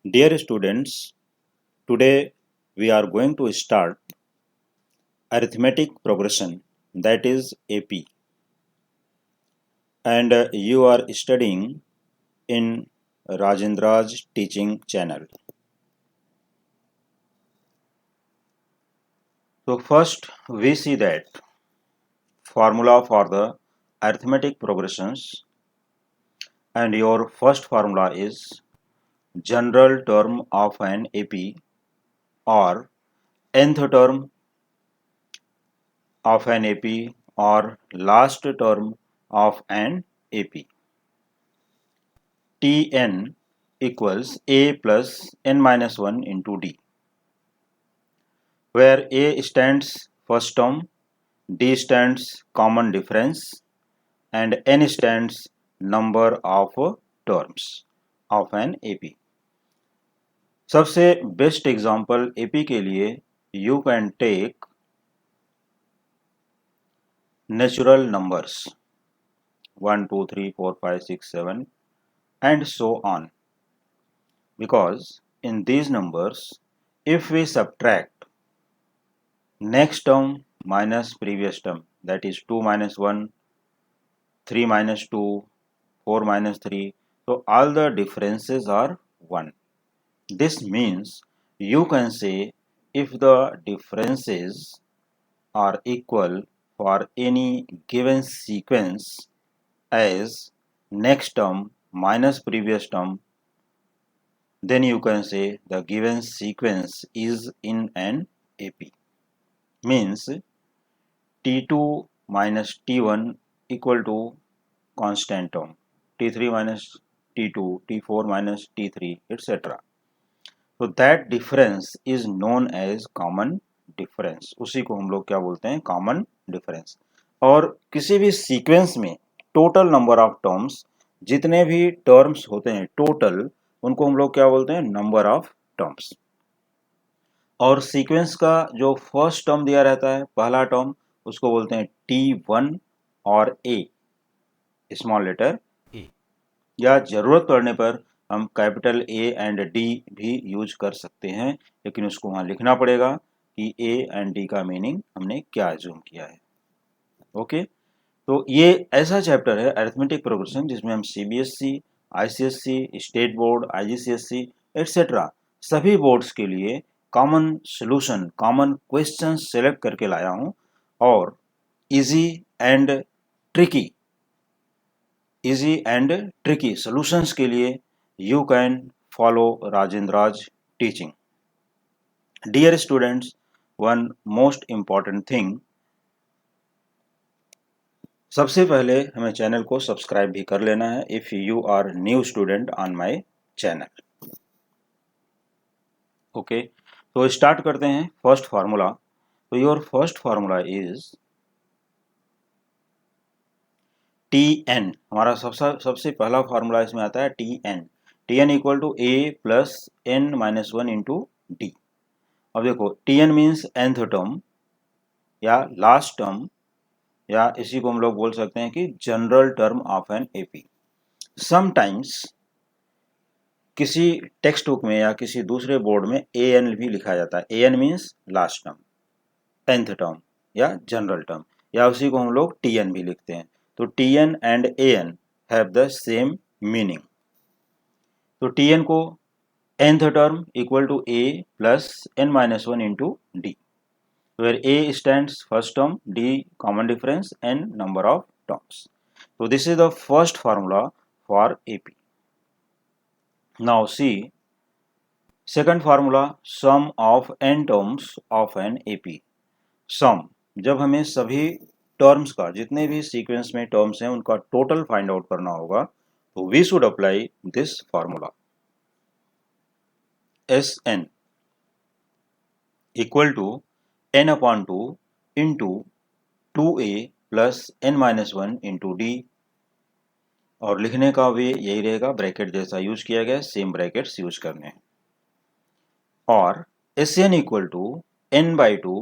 Dear students, today we are going to start arithmetic progression, that is AP, and you are studying in Rajendra's teaching channel. So first we see that formula for the arithmetic progressions, and your first formula is general term of an AP or nth term of an AP or last term of an AP. Tn equals a plus n minus 1 into d, where a stands first term, d stands common difference, and n stands number of terms of an AP. सबसे best example AP के लिए you can take natural numbers 1, 2, 3, 4, 5, 6, 7 and so on, because in these numbers if we subtract next term minus previous term, that is 2 minus 1, 3 minus 2, 4 minus 3, so all the differences are 1. This means you can say if the differences are equal for any given sequence as next term minus previous term, then you can say the given sequence is in an AP. Means T2 minus T1 equal to constant term, T3 minus T2, T4 minus T3, etc. So that difference is known as common difference. उसी को हम लोग क्या बोलते हैं, common difference. और किसी भी सीक्वेंस में टोटल नंबर ऑफ टर्म्स, जितने भी टर्म्स होते हैं टोटल, उनको हम लोग क्या बोलते हैं, नंबर ऑफ टर्म्स. और सीक्वेंस का जो फर्स्ट टर्म दिया रहता है, पहला टर्म, उसको बोलते हैं T1 और A, स्मॉल लेटर ए, या जरूरत पड़ने पर हम कैपिटल A एंड D भी यूज कर सकते हैं, लेकिन उसको वहां लिखना पड़ेगा कि A एंड D का मीनिंग हमने क्या अज्यूम किया है. ओके, तो ये ऐसा चैप्टर है अरिथमेटिक प्रोग्रेशन जिसमें हम CBSE, ICSE, state board, IGCSE etcetera सभी बोर्ड्स के लिए common solution, common question select करके लाया हूं, और इजी एंड ट्रिकी सॉल्यूशंस के लिए you can follow Rajendra's teaching. Dear students, one most important thing, सबसे पहले हमें चैनल को सब्सक्राइब भी कर लेना है if you are new student on my channel. Okay, तो स्टार्ट करते हैं फर्स्ट फार्मूला. तो your first formula is Tn. हमारा सबसे पहला फार्मूला इसमें आता है Tn. Tn equal to a plus n minus 1 into d. अब देखो Tn मीन्स nth टर्म या लास्ट टर्म, या इसी को हम लोग बोल सकते हैं कि general term of an AP. Sometimes किसी टेक्स्ट बुक में या किसी दूसरे बोर्ड में an भी लिखा जाता है. an means last term, nth term या जनरल टर्म, या उसी को हम लोग Tn भी लिखते हैं. तो Tn and an have the same meaning. तो Tn को nth term equal to a plus n minus 1 into d, where a stands first term, d common difference, n number of terms. So this is the first formula for AP. Now see second formula, sum of n terms of an AP. Sum, जब हमें सभी terms का, जितने भी sequence में terms हैं उनका total find out करना होगा, तो we should apply this formula. Sn equal to n upon 2 into 2a plus n minus 1 into D, और लिखने का वे यही रहेगा, ब्रैकेट जैसा यूज किया गया, सेम ब्रैकेट्स यूज करने हैं. और Sn equal to n by 2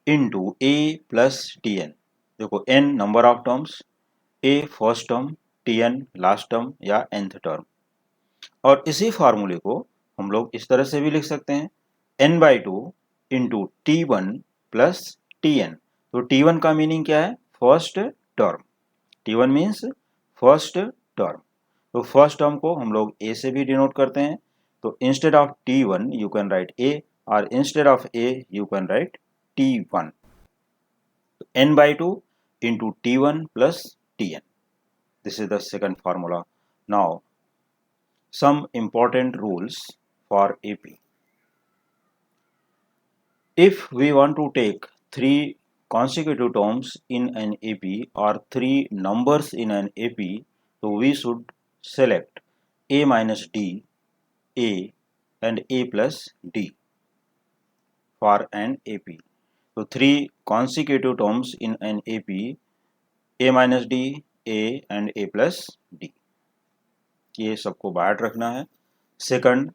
into a plus Tn. देखो n number of terms, a first term, Tn last term या nth टर्म. और इसी फार्मूले को हम लोग इस तरह से भी लिख सकते हैं n/2 into T1 plus Tn। तो T1 का मीनिंग क्या है? First term. T1 means first term. तो फर्स्ट टर्म को हम लोग a से भी डिनोट करते हैं। तो instead of T1 you can right a, और instead of a you can right T1। n/2 into T1 plus Tn. This is the second formula. Now, some important rules for AP. If we want to take three consecutive terms in an AP or three numbers in an AP, so we should select A minus D, A and A plus D for an AP. So three consecutive terms in an AP, A minus D, A and A plus D, ये सबको बाहर रखना है। Second,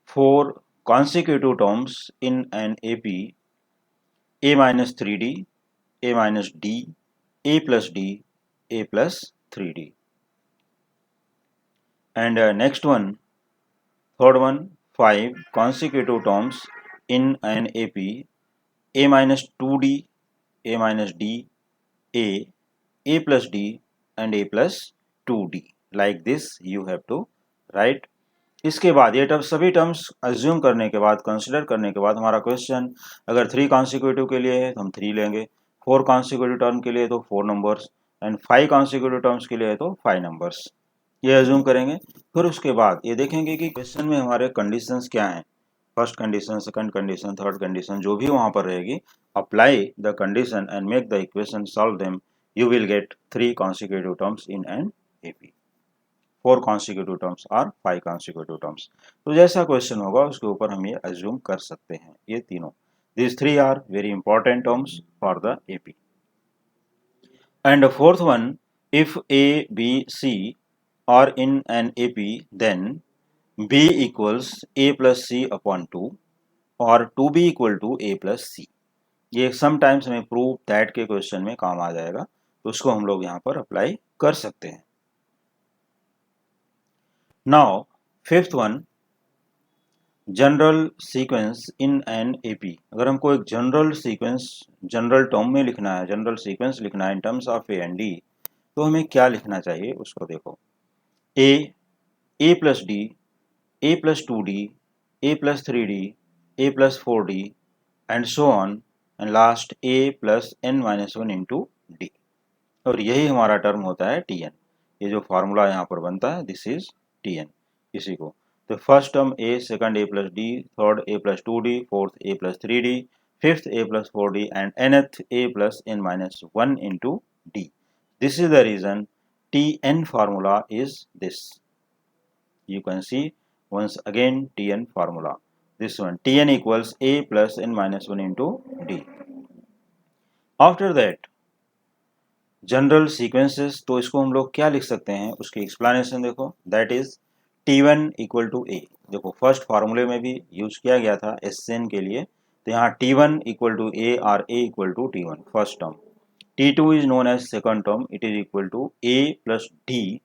4 consecutive terms in an AP, A minus 3D, A minus D, A plus D, A plus 3D. And next one, third one, 5 consecutive terms in an AP, A minus 2D, A minus D, A plus D and A plus 2D. Like this you have to write. इसके बाद ये सभी terms assume करने के बाद, consider करने के बाद हमारा क्वेश्चन अगर 3 कॉन्सिक्यूटिव के लिए है तो हम 3 लेंगे, 4 कॉन्सिक्यूटिव टर्म के लिए तो 4 नंबर्स, एंड 5 कॉन्सिक्यूटिव टर्म्स के लिए है तो 5 नंबर्स, ये अज्यूम करेंगे। फिर उसके बाद ये देखेंगे कि क्वेश्चन में हमारे कंडीशंस क्या हैं, first condition, second condition, third condition, जो भी वहाँ पर रहेगी, apply the condition and make the equation, solve them, you will get 3 consecutive terms in an AP, 4 consecutive terms or 5 consecutive terms। तो जैसा क्वेश्चन होगा उसके ऊपर हम ये अज्यूम कर सकते हैं। ये तीनों, these three are very important terms for the AP। And the fourth one, if A, B, C are in an AP, then B equals A plus C upon 2 or 2B equal to A plus C। ये sometimes में prove that के question में काम आ जाएगा, तो उसको हम लोग यहाँ पर अप्लाई कर सकते हैं। Now fifth one, general sequence in an AP. अगर हमको एक जनरल सीक्वेंस जनरल टर्म में लिखना है, जनरल सीक्वेंस लिखना है in terms of A and D, तो हमें क्या लिखना चाहिए उसको देखो। A plus D, A plus 2D, A plus 3D, A plus 4D and so on, and last a plus n-1 into D. और यही हमारा टर्म होता है Tn। ये जो फार्मूला यहाँ पर बनता है, दिस इज Tn। इसी को तो first term a, second a plus d, third a plus 2D, fourth a plus 3D, fifth a plus 4D and nth a plus n-1 into d। This is the reason Tn formula is this. You can see once again Tn formula. This one Tn equals a plus n-1 into d. After that general sequences, तो इसको हम लोग क्या लिख सकते हैं उसकी explanation देखो, that is T1 equal to A. देखो फर्स्ट फार्मूले में भी यूज किया गया था SN के लिए, तो यहाँ T1 इक्वल टू ए और a equal to T1 first term, T2 is known as second term, it is equal to a plus d,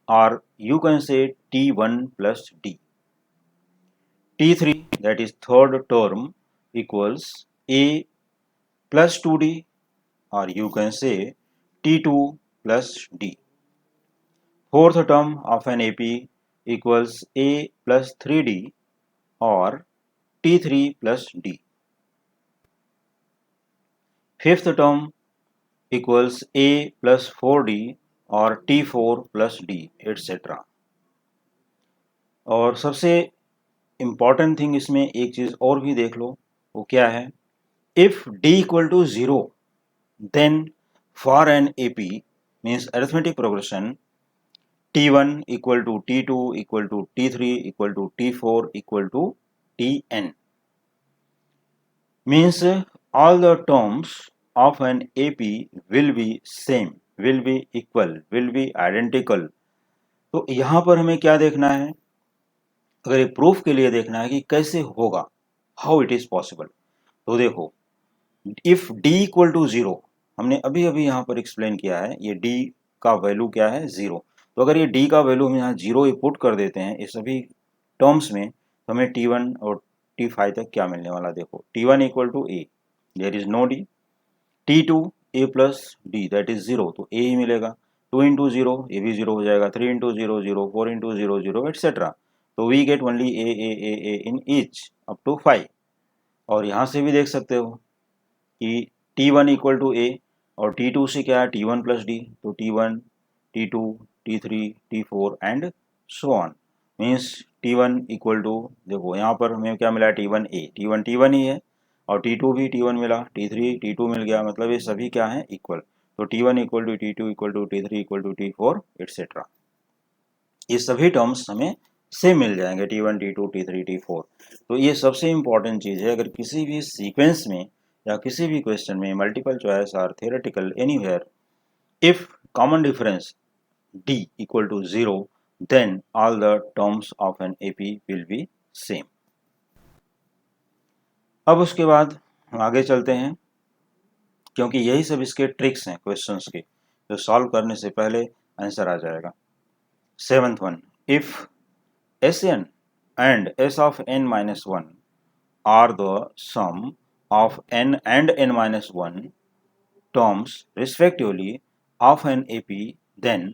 or you can say T1 plus d. T3, that is third term, equals a plus 2d, or you can say T2 plus d. Fourth term of an AP equals a plus 3d or T3 plus d. Fifth term equals a plus 4d और T4 plus D etcetera. और सबसे important thing इसमें एक चीज़ और भी देख लो, वो क्या है, if d equal to 0 then for an AP means arithmetic progression T1 equal to T2 equal to T3 equal to T4 equal to Tn means all the terms of an AP will be same, will be equal, will be identical। तो यहाँ पर हमें क्या देखना है, अगर ये proof के लिए देखना है कि कैसे होगा, हाउ इट इज पॉसिबल, तो देखो इफ d इक्वल टू 0, हमने अभी अभी यहाँ पर एक्सप्लेन किया है ये d का वैल्यू क्या है 0, तो अगर ये d का वैल्यू हम यहाँ 0 ही पुट कर देते हैं इस सभी टर्म्स में, तो हमें T1 और T5 तक क्या मिलने वाला देखो, T1 equal to a, there is no d, T2 a plus d that is 0, तो ए ही मिलेगा, 2 इंटू जीरो ए भी 0 हो जाएगा, 3 into zero 0, 4 into zero 0 etcetera, तो we get only A in each up to 5। और यहाँ से भी देख सकते हो कि T1 इक्वल टू ए और T2 से क्या है T1 प्लस डी, तो T1, T2, T3, T4 and so on, means T1 equal to, देखो यहाँ पर हमें क्या मिला, T1 ए, T1 T1 ही है और T2 भी T1 मिला, T3 T2 मिल गया, मतलब ये सभी क्या हैं इक्वल, तो T1 equal to T2 equal to T3 equal to T4 etcetera, ये सभी टर्म्स हमें सेम मिल जाएंगे, T1 T2 T3 T4। तो ये सबसे इम्पॉर्टेंट चीज़ है, अगर किसी भी सीक्वेंस में या किसी भी क्वेश्चन में मल्टीपल चॉइस और theoretical anywhere, if common difference d equal to 0 then all the terms of an AP will be same. अब उसके बाद हम आगे चलते हैं, क्योंकि यही सब इसके ट्रिक्स हैं क्वेश्चंस के, जो सॉल्व करने से पहले आंसर आ जाएगा। 7th one, if Sn and S of n minus 1 are the sum of n and n minus 1 terms respectively of an AP, then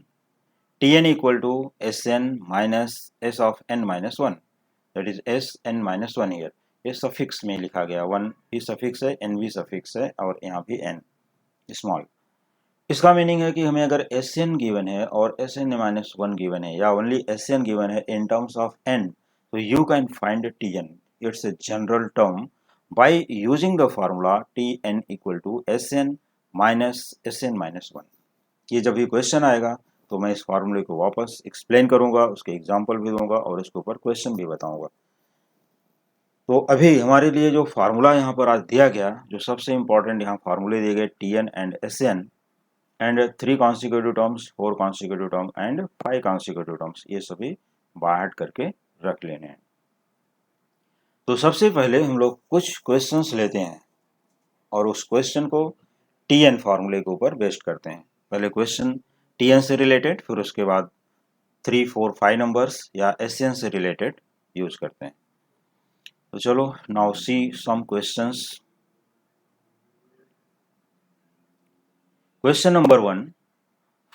Tn equal to Sn minus S of n minus 1, that is Sn minus 1 here, ये suffix में लिखा गया, 1 भी suffix है, n भी suffix है और यहाँ भी n स्मॉल। इसका मीनिंग है कि हमें अगर Sn गिवन है और Sn माइनस 1 गिवन है या ओनली Sn गिवन है इन टर्म्स ऑफ n, तो you can find Tn, it's a general term, by using the formula Tn equal to Sn minus Sn minus 1। ये जब भी question आएगा तो मैं इस फार्मूले को वापस एक्सप्लेन करूंगा, उसके एग्जाम्पल भी दूंगा और उसके ऊपर क्वेश्चन भी बताऊंगा। तो अभी हमारे लिए जो फार्मूला यहाँ पर आज दिया गया, जो सबसे इंपॉर्टेंट यहाँ फार्मूले दिए गए Tn and Sn and 3 consecutive terms, 4 consecutive term and 5 consecutive terms, ये सभी बाहर करके रख लेने हैं। तो सबसे पहले हम लोग कुछ क्वेश्चंस लेते हैं और उस क्वेश्चन को Tn फार्मूले के ऊपर बेस्ड करते हैं। पहले क्वेश्चन Tn से रिलेटेड, फिर उसके बाद 3, 4, 5 नंबर्स या Sn से रिलेटेड यूज करते हैं। तो चलो now see some questions. Question number 1,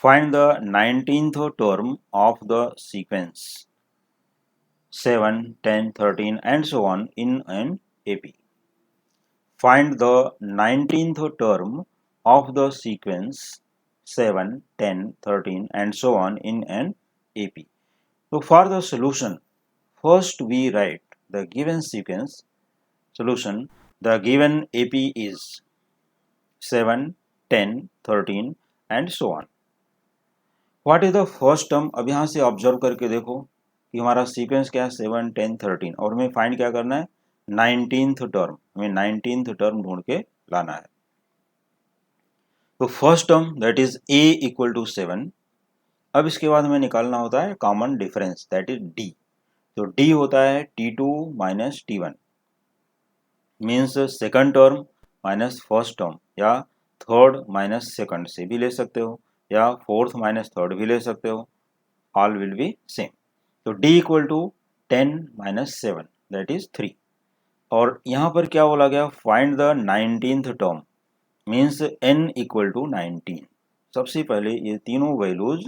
find the 19th term of the sequence 7, 10, 13 and so on in an AP. Find the 19th term of the sequence 7, 10, 13 and so on in an AP. So for the solution, first we write the given sequence solution. The given AP is 7, 10, 13 and so on. What is the first term, अब यहाँ से observe करके देखो कि हमारा sequence क्या है 7, 10, 13 और हमें फाइंड क्या करना है 19th टर्म, हमें 19th टर्म ढूंढ के लाना है। तो first term that is a equal to 7। अब इसके बाद हमें निकालना होता है common difference that is d। तो d होता है T2 minus T1, means second term minus first term या थर्ड माइनस सेकंड से भी ले सकते हो या फोर्थ माइनस थर्ड भी ले सकते हो, ऑल विल बी सेम। तो d equal to 10 minus 7 that is 3। और यहाँ पर क्या बोला गया, find the 19th term, means n equal to 19। सबसे पहले ये तीनों वैल्यूज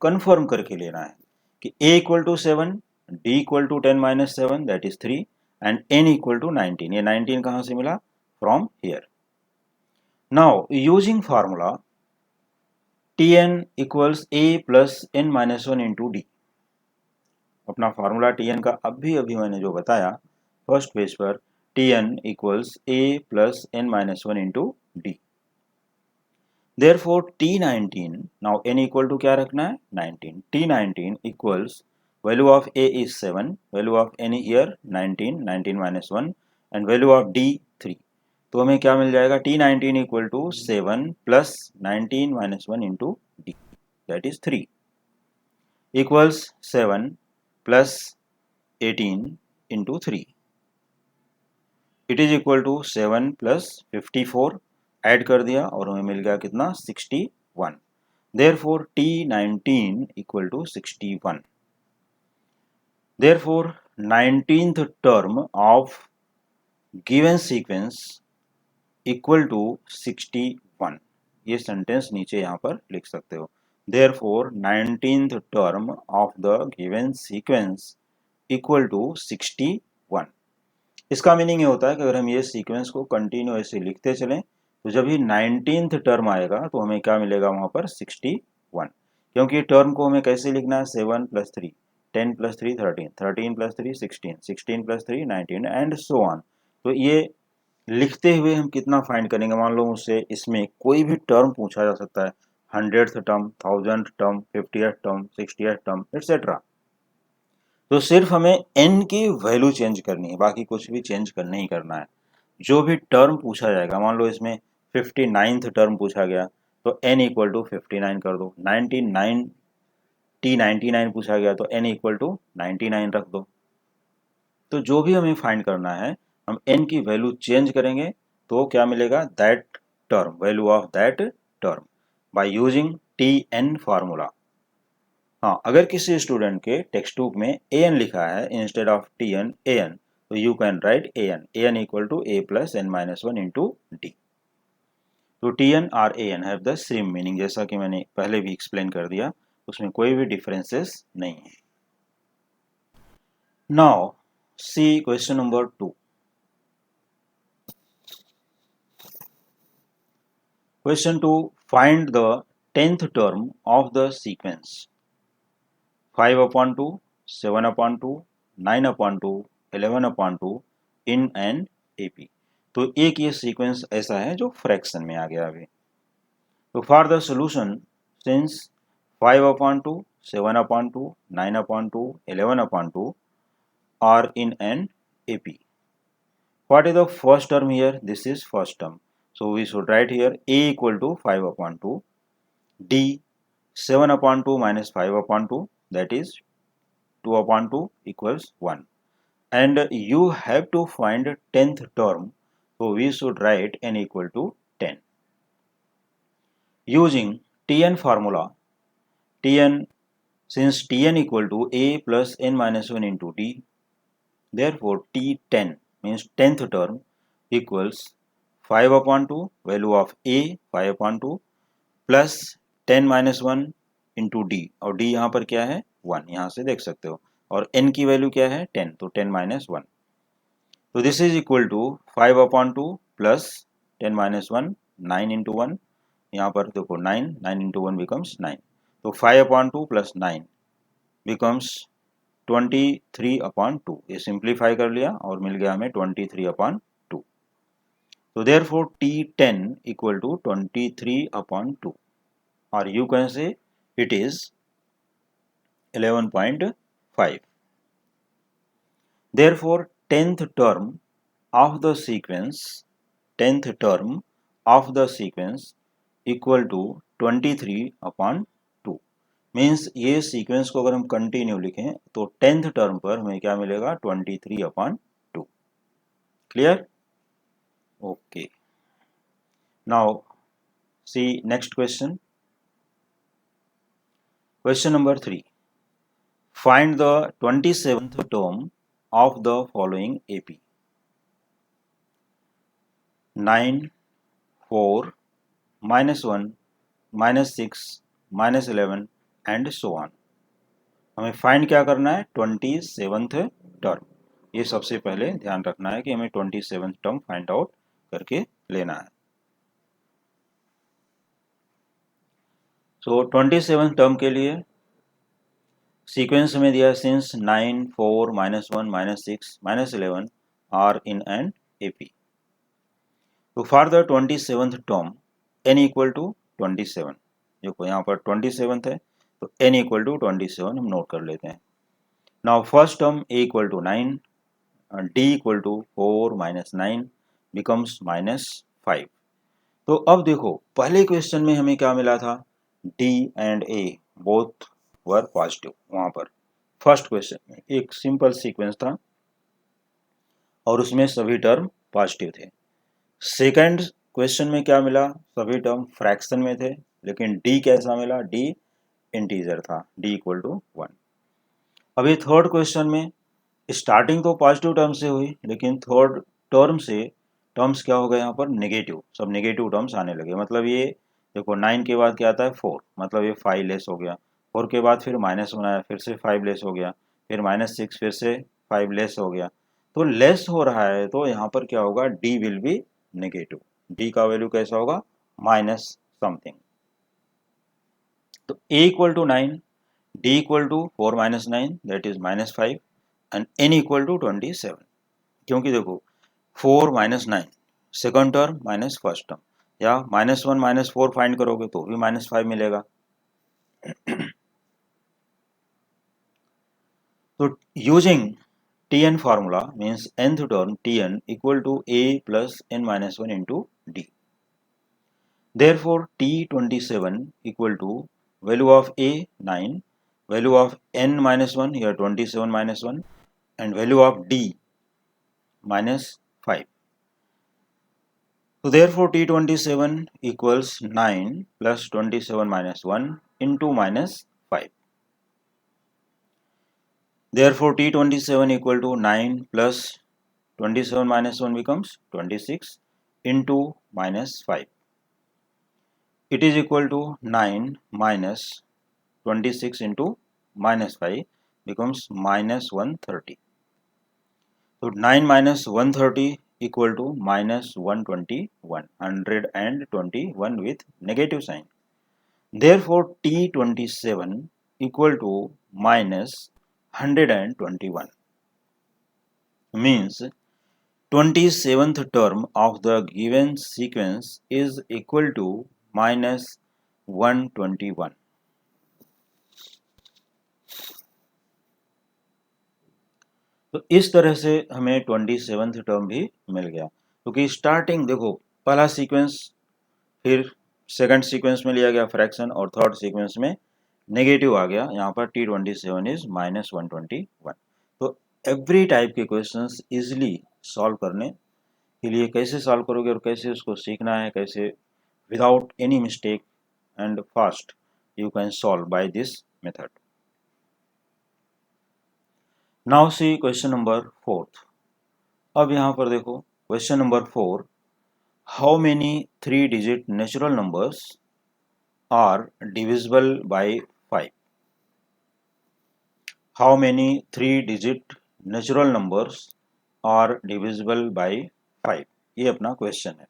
कंफर्म करके लेना है कि a equal to 7, d equal to 10 minus 7 that is 3 and n equal to 19। ये 19 कहाँ से मिला, from here. Now using formula Tn equals a plus n minus 1 into d. अपना फार्मूला Tn का अभी मैंने जो बताया फर्स्ट पेज पर, Tn equals a plus n minus 1 into d. Therefore T19, now n equal to क्या रखना है 19, T19 equals value of a is 7, value of n here 19, 19 minus 1 and value of d 3। तो हमें क्या मिल जाएगा T19 equal to 7 plus 19 minus 1 into d that is 3 equals 7 plus 18 into 3, it is equal to 7 plus 54 add कर दिया और हमें मिल गया कितना 61। Therefore T19 equal to 61। Therefore 19th term of given sequence equal to 61. ये सेंटेंस नीचे यहाँ पर लिख सकते हो. Therefore 19th term of the given sequence equal to 61. इसका मीनिंग ये होता है कि अगर हम ये सीक्वेंस को कंटिन्यू ऐसे लिखते चलें तो जब ही 19th टर्म आएगा तो हमें क्या मिलेगा वहाँ पर 61. क्योंकि टर्म को हमें कैसे लिखना है 7 + 3, 10 + 3 13, 13 + 3 16, 16 + 3 19 एंड सो ऑन. तो ये लिखते हुए हम कितना फाइंड करेंगे. मान लो मुझसे इसमें कोई भी टर्म पूछा जा सकता है, 100th term, 1000th term, 50th term, 60th term etcetera. तो सिर्फ हमें n की वैल्यू चेंज करनी है, बाकी कुछ भी चेंज नहीं करना है. जो भी टर्म पूछा जाएगा, मान लो इसमें 59th टर्म पूछा गया तो n इक्वल टू 59 कर दो. 99 पूछा गया तो n इक्वल टू 99 रख दो. तो जो भी हमें फाइंड करना है हम n की वैल्यू चेंज करेंगे तो क्या मिलेगा, that term, value of that term by using tn formula. हाँ, अगर किसी स्टूडेंट के टेक्स्ट बुक में an लिखा है इंस्टेड ऑफ tn an, तो you can write an equal to a plus n minus 1 into d. तो tn और an have the same meaning, जैसा कि मैंने पहले भी एक्सप्लेन कर दिया, उसमें कोई भी डिफरेंसेस नहीं है. Now see question number 2. Question 2, find the 10th term of the sequence 5/2, 7/2, 9/2, 11/2 in an AP. तो एक ये सीक्वेंस ऐसा है जो फ्रैक्शन में आ गया अभी. तो for the solution, since 5/2, 7/2, 9/2, 11/2 are in an AP, what is the first term here? This is first term, so we should write here a equal to 5/2, d 7/2 minus 5/2, that is 2/2 equals 1, and you have to find 10th term, so we should write n equal to 10. Using tn formula, tn, since tn equal to a plus n minus 1 into d, therefore t10 means 10th term equals 5/2, value of a 5/2 plus 10 minus 1 into d, और d यहाँ पर क्या है 1, यहाँ से देख सकते हो, और n की वैल्यू क्या है 10, तो 10 minus 1. तो this is equal to 5/2 plus 10 minus 1, 9 into 1, यहाँ पर देखो 9 into 1 becomes 9, तो 5/2 प्लस 9 becomes 23/2. ये सिंप्लीफाई कर लिया और मिल गया हमें 23/2. तो देयरफॉर t10 इक्वल टू 23/2, और you can say it is 11.5. Therefore 10th term of the sequence, 10th term of the sequence equal to 23/2. Means ये सीक्वेंस को अगर हम कंटिन्यू लिखें तो 10th टर्म पर हमें क्या मिलेगा 23/2. Clear? Okay. Now see next question. Question number 3. Find the 27th term of the following AP. 9, 4, -1, -6, -11 and so on. हमें फाइंड क्या करना है 27th टर्म. ये सबसे पहले ध्यान रखना है कि हमें 27th टर्म फाइंड आउट करके लेना है. सो 27th टर्म के लिए सीक्वेंस में दिया since 9, 4, -1, -6, -11 are in an AP. तो for the 27th term n equal to 27. देखो यहाँ पर 27th है तो n इक्वल टू 27 हम नोट कर लेते हैं. Now first term a equal to 9, d equal to 4 - 9 becomes -5. तो अब देखो पहले क्वेश्चन में हमें क्या मिला था, d and a both were positive. वहां पर फर्स्ट क्वेश्चन में एक सिंपल सीक्वेंस था और उसमें सभी टर्म पॉजिटिव थे. सेकंड क्वेश्चन में क्या मिला, सभी टर्म फ्रैक्शन में थे, लेकिन d कैसा मिला, d इंटीजर था, d इक्वल टू 1. अभी थर्ड क्वेश्चन में स्टार्टिंग तो पॉजिटिव टर्म से हुई, लेकिन थर्ड टर्म से टर्म्स क्या हो गए यहाँ पर नेगेटिव, सब नेगेटिव टर्म्स आने लगे। मतलब ये देखो 9 के बाद क्या आता है 4, मतलब ये 5 लेस हो गया। 4 के बाद फिर माइनस बनाया, फिर से 5 लेस हो गया, फिर -6, फिर से 5 लेस हो गया। तो लेस हो रहा है तो यहाँ पर क्या होगा, D will be negative. D का वैल्यू कैसा होगा, माइनस समथिंग। तो A equal to 9, D equal to 4 minus 9 that is -5 and N equal to 27। क्योंकि देखो 4 minus 9 second term minus first term, या -1 -4 फाइंड करोगे तो भी -5 मिलेगा। तो using Tn formula means nth term Tn equal to a plus n minus 1 into d. Therefore T27 equal to value of a 9, value of n minus 1 here 27 minus 1 and value of d minus 5. So therefore T27 equals 9 plus 27 minus 1 into minus 5. Therefore T27 equal to 9 plus 27 minus 1 becomes 26 into minus 5. It is equal to 9 minus 26 into minus 5 becomes minus 130. So 9 minus 130 equal to minus 121, 121 with negative sign. Therefore T27 equal to minus 121 means 27th term of the given sequence is equal to minus 121. तो इस तरह से हमें 27th term भी मिल गया, क्योंकि starting देखो पहला सीक्वेंस, फिर सेकंड सीक्वेंस में लिया गया फ्रैक्शन और थर्ड सीक्वेंस में नेगेटिव आ गया। यहाँ पर T27 इज -121। तो एवरी टाइप के क्वेश्चंस इजीली सॉल्व करने के लिए कैसे सॉल्व करोगे और कैसे उसको सीखना है, कैसे without any mistake and fast you can solve by this method. Now see question number 4। अब यहाँ पर देखो question number 4, how many 3 digit natural numbers are divisible by 5। How many 3 digit natural numbers are divisible by 5, ये अपना question है।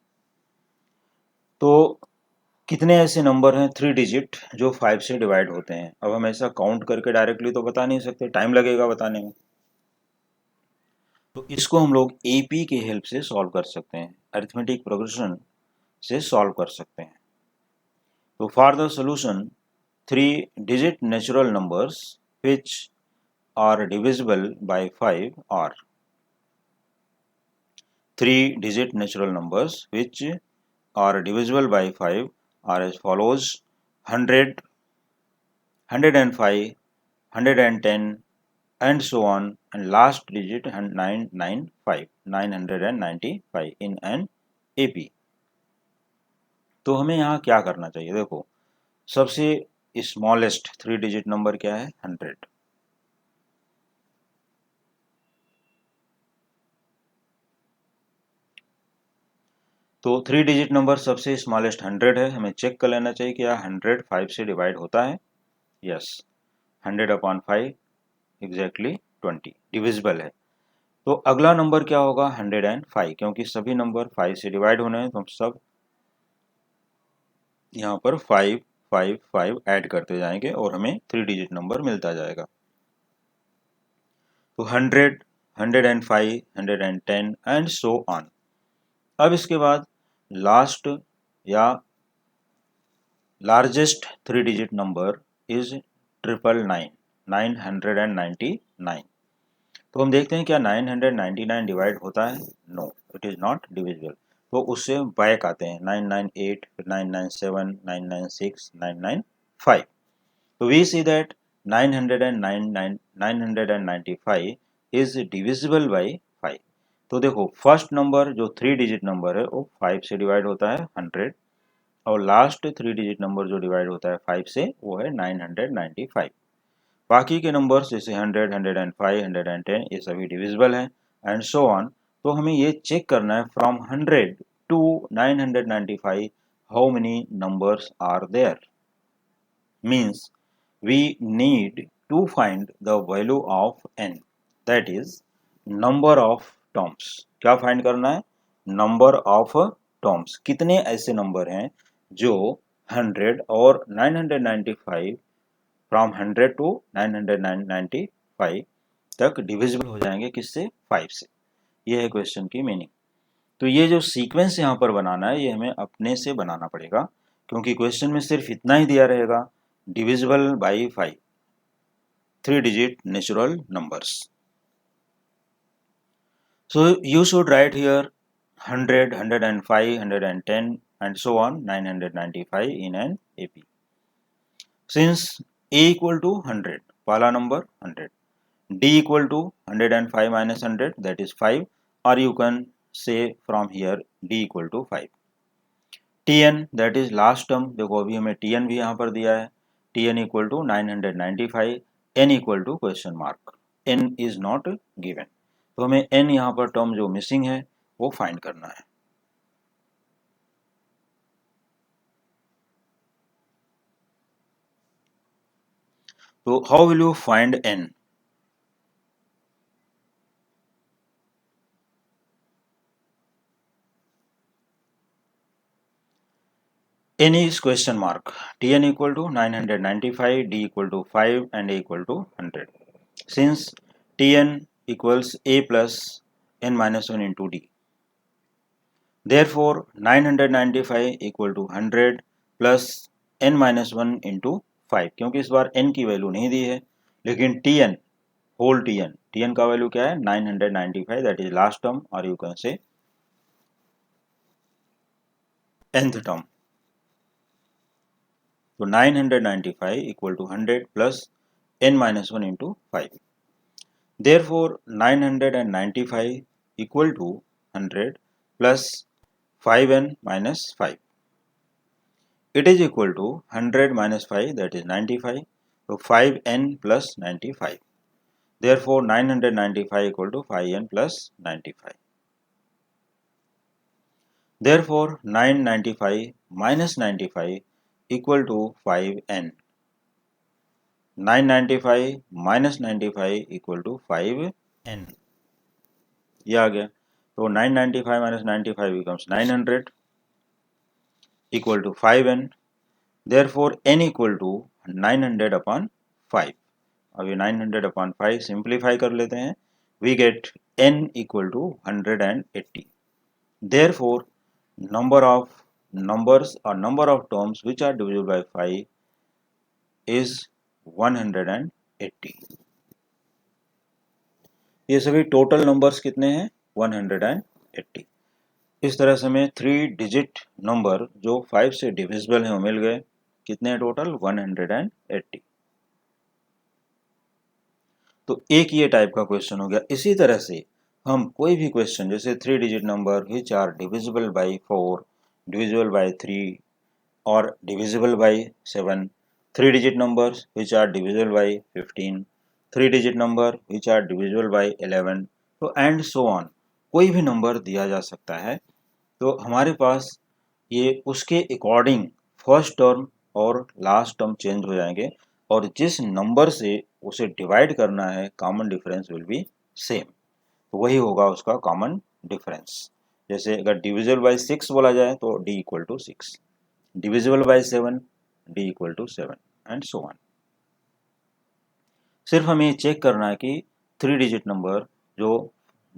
तो कितने ऐसे नंबर हैं 3 डिजिट जो 5 से डिवाइड होते हैं। अब हम ऐसा काउंट करके डायरेक्टली तो बता नहीं सकते, टाइम लगेगा बताने में। तो इसको हम लोग एपी के हेल्प से सॉल्व कर सकते हैं, अरिथमेटिक प्रोग्रेशन से सॉल्व कर सकते हैं। तो for the solution 3 digit natural numbers which are divisible by 5 are 3 digit natural numbers which are divisible by 5 are as follows: 100, 105, 110 and so on, and last digit 995, 995 in an AP। तो हमें यहाँ क्या करना चाहिए, देखो सबसे स्मॉलेस्ट 3 डिजिट नंबर क्या है 100। तो 3 डिजिट नंबर सबसे स्मॉलेस्ट 100 है। हमें चेक कर लेना चाहिए कि क्या 100 5 से डिवाइड होता है। यस, 100 अपॉन 5 एग्जैक्टली 20 डिविजिबल है। तो अगला नंबर क्या होगा 105, क्योंकि सभी नंबर 5 से डिवाइड होने हैं तो हम सब यहाँ पर 5 5 5 ऐड करते जाएंगे और हमें 3 डिजिट नंबर मिलता जाएगा। तो 100, 105, 110 एंड सो ऑन। अब इसके बाद लास्ट या लार्जेस्ट 3 डिजिट नंबर इज 999, 999। तो हम देखते हैं क्या 999 डिवाइड होता है, no it is not divisible. तो उससे बैक आते हैं 998, 997, 996, 995। तो we see that 995 is divisible by 5। तो देखो फर्स्ट नंबर जो 3 डिजिट नंबर है वो 5 से डिवाइड होता है 100, और लास्ट 3 डिजिट नंबर जो डिवाइड होता है 5 से वो है 995। बाकी के नंबर्स जैसे 100, 105, 110 ये सभी डिविजिबल हैं एंड सो ऑन। तो हमें ये चेक करना है from 100 to 995 how many numbers are there. Means we need to find the value of n, that is number of terms। क्या फाइंड करना है? Number of terms. कितने ऐसे नंबर हैं जो 100 और 995 फ्रॉम 100 टू 995 तक डिविजिबल हो जाएंगे किससे? 5 से। ये है क्वेश्चन की मीनिंग। तो ये जो सीक्वेंस यहाँ पर बनाना है ये हमें अपने से बनाना पड़ेगा, क्योंकि क्वेश्चन में सिर्फ इतना ही दिया रहेगा, divisible by 5, 3 digit natural numbers. So you should write here 100, 105, 110 and so on 995 in an AP. Since A equal to 100, pala number 100, D equal to 105 minus 100, that is 5, or you can say from here D equal to 5. Tn, that is last term, देखो अभी हमें Tn भी यहाँ पर दिया है, Tn equal to 995, n equal to question mark, n is not given। तो हमें n यहाँ पर टर्म जो मिसिंग है वो फाइंड करना है। तो how will you find n? n is question mark, Tn equal to 995, D equal to 5 and A equal to 100. Since Tn equals A plus n minus 1 into D, therefore 995 equal to 100 plus n minus 1 into 5, क्योंकि इस बार n की value नहीं दी है, लेकिन Tn whole Tn का value क्या है? 995, that is last term, और you can say nth term. तो 995 equal to 100 plus n minus 1 into 5. Therefore 995 equal to 100 plus 5n minus 5. It is equal to 100 minus 5, that is 95. So 5n plus 95. Therefore 995 equal to 5n plus 95. Therefore 995 minus 95 equal to 5n. 995 minus 95 equal to 5n. ये आ गया। तो 995 minus 95 becomes 900 equal to 5n. Therefore n equal to 900 upon 5. अब ये 900 upon 5 simplify कर लेते हैं, we get n equal to 180. Therefore number of numbers or number of terms which are divisible by 5 is 180। ये सभी टोटल नंबर्स कितने हैं? 180। इस तरह से हमें 3 डिजिट नंबर जो 5 से डिविजिबल हैं वो मिल गए। कितने हैं टोटल? 180। तो एक ये टाइप का क्वेश्चन हो गया। इसी तरह से हम कोई भी क्वेश्चन जैसे 3 digit number which are divisible by 4, divisible by 3 और divisible by 7, 3 digit numbers which are divisible by 15, 3 digit number which are divisible by 11, तो एंड सो ऑन। कोई भी नंबर दिया जा सकता है, तो हमारे पास ये उसके अकॉर्डिंग फर्स्ट टर्म और लास्ट टर्म चेंज हो जाएंगे, और जिस नंबर से उसे डिवाइड करना है common difference will be same, तो वही होगा उसका कॉमन डिफरेंस। जैसे अगर डिविजिबल बाय 6 बोला जाए तो d equal to 6, divisible by 7 d equal to 7 and so on. सिर्फ हमें चेक करना है कि 3 डिजिट नंबर जो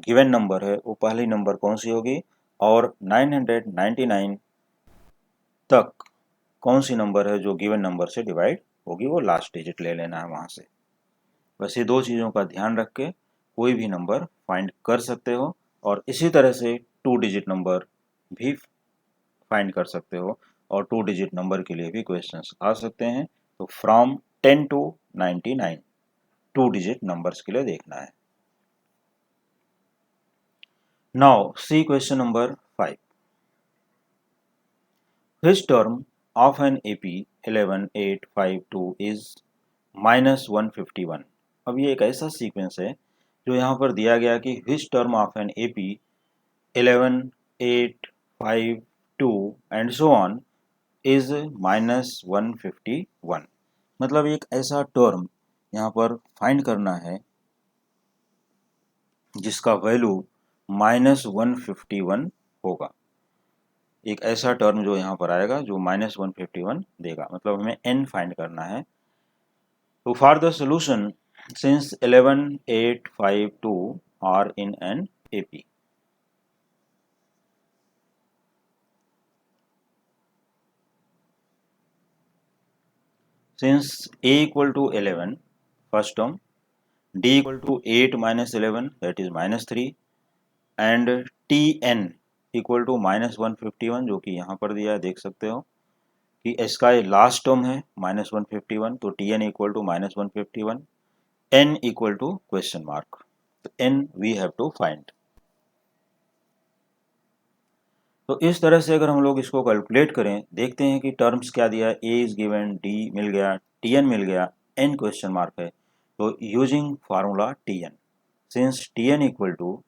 गिवन नंबर है वो पहली नंबर कौन सी होगी, और 999 तक कौन सी नंबर है जो गिवन नंबर से डिवाइड होगी, वो लास्ट डिजिट ले लेना है वहां से। बस ये दो चीज़ों का ध्यान रख के कोई भी नंबर फाइंड कर सकते हो, और इसी तरह से 2 डिजिट नंबर भी फाइंड कर सकते हो, और 2 डिजिट नंबर के लिए भी क्वेश्चंस आ सकते हैं। तो फ्रॉम 10 टू 99 2 डिजिट नंबर्स के लिए देखना है। Now see question number 5। Which term of an AP 11852 is -151। अब ये एक ऐसा सीक्वेंस है जो यहाँ पर दिया गया कि which term of an AP 11, 8, 5, 2 and so on is -151। मतलब एक ऐसा टर्म यहाँ पर फाइंड करना है जिसका वैल्यू -151 होगा। एक ऐसा टर्म जो यहाँ पर आएगा जो -151 देगा, मतलब हमें n फाइंड करना है। तो for the solution since 11, 8, 5, 2 are in an AP, since a equal to 11 first term, d equal to 8 minus 11 that is -3 and tn equal to -151 जो कि यहाँ पर दिया है, देख सकते हो कि इसका लास्ट टर्म है -151, तो tn equal to -151, n equal to question mark, तो n we have to find। तो इस तरह से अगर हम लोग इसको कैलकुलेट करें, देखते हैं कि टर्म्स क्या दिया है, a इज गिवन, d मिल गया, tn मिल गया, n क्वेश्चन मार्क है। तो using formula tn, since tn equal to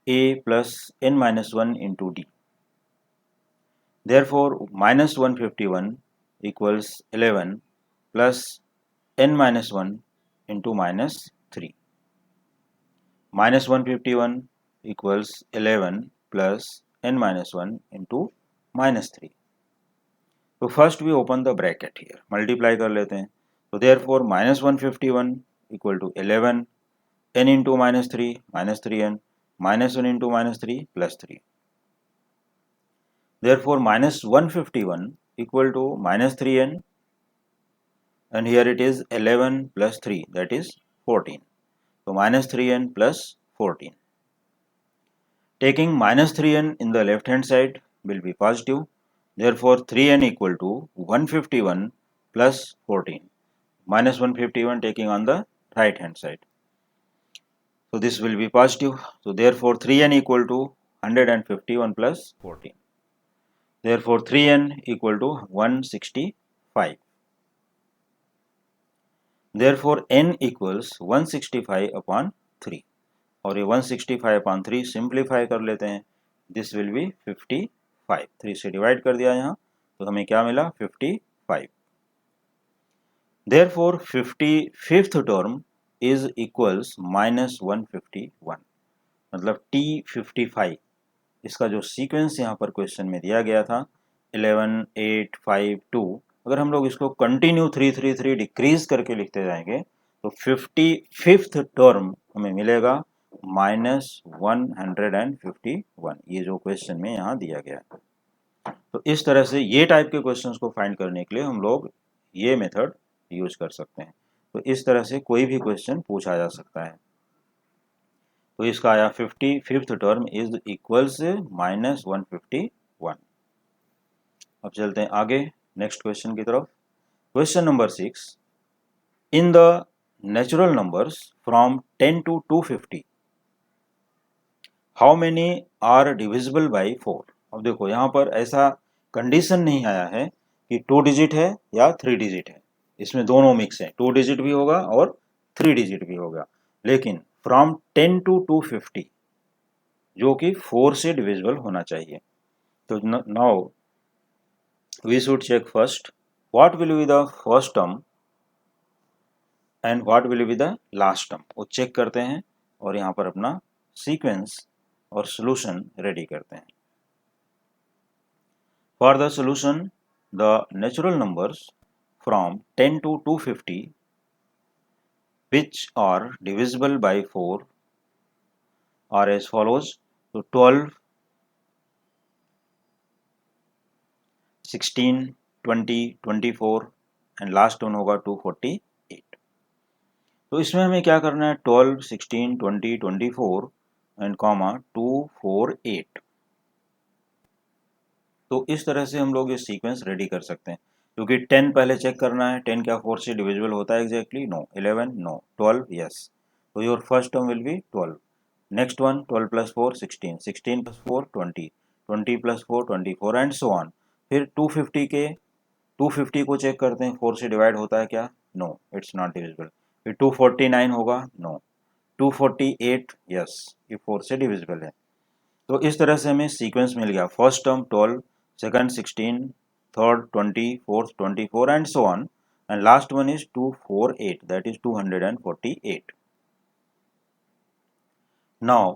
a plus n minus 1 into d, therefore -151 equals 11 plus n minus 1 into -3, -151 equals 11 plus n minus 1 into -3। तो first we open the bracket here, multiply कर लेते हैं। तो therefore -151 equal to 11 n into -3 -3n, -1 into -3 +3। Therefore -151 equal to -3n and here it is 11 plus 3 that is 14, so -3n plus 14। Taking -3n in the left hand side will be positive, therefore 3n equal to 151 plus 14, -151 taking on the right hand side, so this will be positive, so therefore 3n equal to 151 plus 14, therefore 3n equal to 165, therefore n equals 165 upon 3, और ये 165 upon 3 simplify कर लेते हैं, this will be 55, 3 से divide कर दिया यहाँ, तो हमें क्या मिला 55। Therefore 55th term is equals -151, मतलब T55, इसका जो सीक्वेंस यहाँ पर क्वेश्चन में दिया गया था 11, 8, 5, 2, अगर हम लोग इसको कंटिन्यू 3, 3, 3 डिक्रीज करके लिखते जाएंगे तो 55th टर्म हमें मिलेगा -151, ये जो क्वेश्चन में यहाँ दिया गया है। तो इस तरह से ये टाइप के क्वेश्चंस को फाइंड करने के लिए हम लोग ये मेथड यूज कर सकते हैं। तो इस तरह से कोई भी क्वेश्चन पूछा जा सकता है। तो इसका आया 55th टर्म इज इक्वल्स -151। अब चलते हैं आगे नेक्स्ट क्वेश्चन की तरफ। Question number 6, in the natural numbers from 10 to 250 how many are divisible by 4। अब देखो यहाँ पर ऐसा कंडीशन नहीं आया है कि 2 डिजिट है या 3 डिजिट है, इसमें दोनों मिक्स है, 2 डिजिट भी होगा और 3 डिजिट भी होगा, लेकिन फ्रॉम 10 to 250 जो कि 4 से डिविजिबल होना चाहिए। तो now we should check first what will be the first term and what will be the last term, वो चेक करते हैं और यहाँ पर अपना सीक्वेंस और सॉल्यूशन रेडी करते हैं। For the solution the natural numbers from 10 to 250 which are divisible by 4 are as follows। तो 12, 16, 20, 24 एंड लास्ट वन होगा 248। तो इसमें हमें क्या करना है, 12, 16, 20, 24 एंड कॉमा 248। तो इस तरह से हम लोग ये सीक्वेंस रेडी कर सकते हैं, क्योंकि 10 पहले चेक करना है, 10 क्या 4 से डिविजिबल होता है एग्जैक्टली, नो, 11 नो, 12 यस, तो your first term will be 12, next one 12 plus 4 16, 16 plus 4 20, 20 plus 4 24 and so on. फिर 250 को चेक करते हैं, 4 से डिवाइड होता है क्या, नो इट्स नॉट डिविजिबल। फिर 249 होगा, नो। 248 यस, ये 4 से डिविजिबल है। तो इस तरह से हमें सीक्वेंस मिल गया, first term 12, second 16, third 20, fourth 24 and so on, and last one is 248, that is 248. Now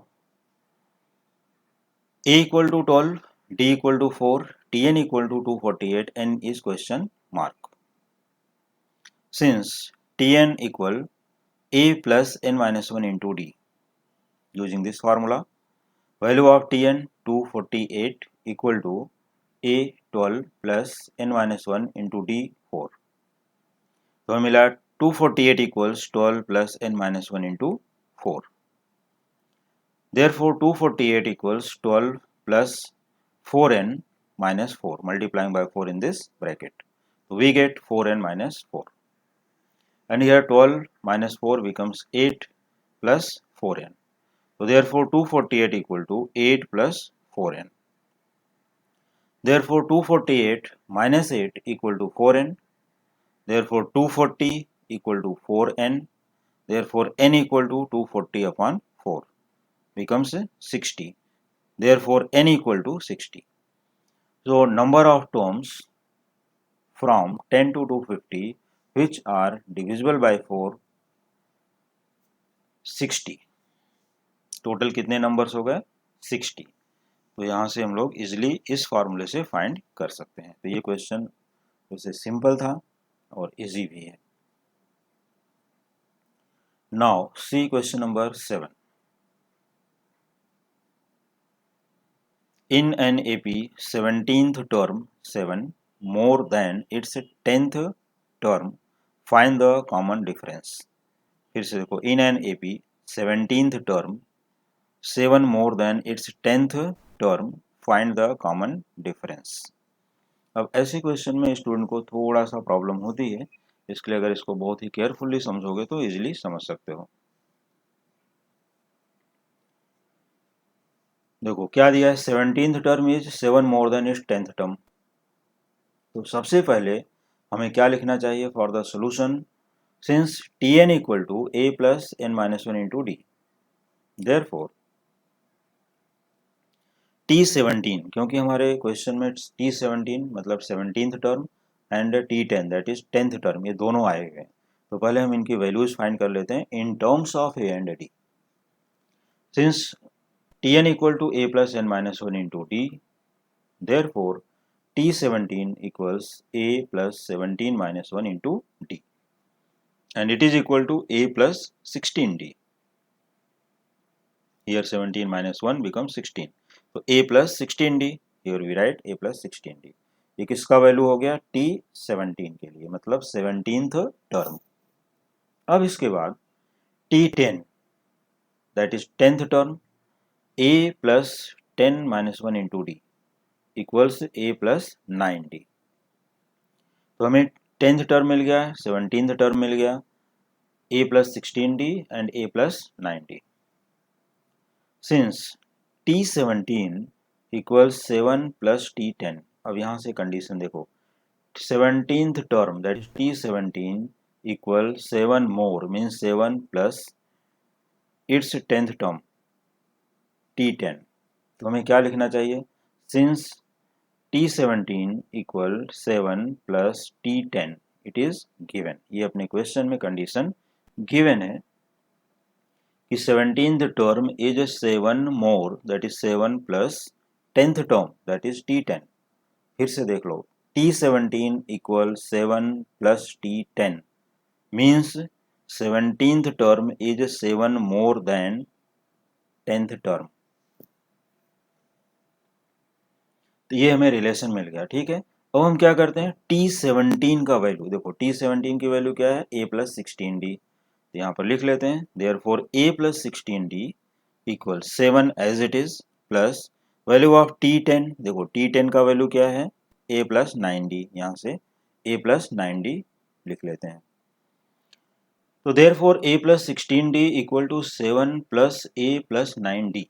a equal to 12, d equal to 4, tn equal to 248, n is question mark. Since tn equal a plus n minus 1 into d, using this formula, value of tn 248 equal to a 12 plus n minus 1 into d 4. तो हमें मिला 248 equals 12 plus n minus 1 into 4. Therefore 248 equals 12 plus 4n minus 4, multiplying by 4 in this bracket. So we get 4n minus 4. And here 12 minus 4 becomes 8 plus 4n. So therefore 248 equal to 8 plus 4n. Therefore 248 minus 8 equal to 4n. Therefore 240 equal to 4n. Therefore n equal to 240 upon 4 becomes 60. Therefore n equal to 60. So number of terms from 10 to 250 which are divisible by 4, 60. Total कितने numbers हो गए? 60. तो यहाँ से हम लोग easily इस फॉर्मूले से फाइंड कर सकते हैं। तो ये क्वेश्चन वैसे सिंपल था और इजी भी है। Now see question number 7. In an AP 17th term 7 more than its 10th term, find the common difference. फिर से देखो, in an AP 17th term 7 more than its 10th term, find the common difference. अब ऐसे question में student को थोड़ा सा problem होती है, इसके लिए अगर इसको बहुत ही केयरफुली समझोगे तो इजीली समझ सकते हो। देखो क्या दिया है, 17th term is 7 more than is 10th term. तो सबसे पहले हमें क्या लिखना चाहिए for the solution, since T n equal to a plus N minus one into d, therefore T17, क्योंकि हमारे क्वेश्चन में T17 मतलब 17th term and T10 that is 10th term, ये दोनों आए हुए हैं। तो पहले हम इनकी वैल्यूज फाइंड कर लेते हैं in terms of A and d. Since Tn equal to a plus N minus one into d, therefore T17 equals a plus 17 minus 1 into d, and it is equal to a plus 16d. Here 17 minus 1 becomes 16. So a plus 16d, here we write a plus 16d. ये किसका value हो गया? T17 के लिए, मतलब 17th term. अब इसके बाद T10 that is 10th term, a plus 10 minus 1 into d equals a plus 9d। तो हमें 10th टर्म मिल गया, 17th टर्म मिल गया, a plus 16d and a plus 9d. Since T17 equals 7 plus T10, अब यहाँ से कंडीशन देखो, 17th term that is T17 equal 7 more means 7 plus its 10th term T10। तो हमें क्या लिखना चाहिए, since T17 equal 7 plus T10 it is given, ये अपने क्वेश्चन में कंडीशन गिवन है कि 17th term is 7 more that is 7 plus 10th term that is T10। फिर से देख लो, T17 equal 7 plus T10 means 17th term is 7 more then 10th term. तो ये हमें रिलेशन मिल गया, ठीक है। अब हम क्या करते हैं, T17 का वैल्यू देखो, T17 की वैल्यू क्या है, a प्लस 16d। तो यहाँ पर लिख लेते हैं, therefore a plus 16d equal 7 as it is plus value of T10, देखो T10 का वैल्यू क्या है, a प्लस 9d, यहाँ से a प्लस 9d लिख लेते हैं। तो therefore a plus 16d equal to 7 plus a plus 9d।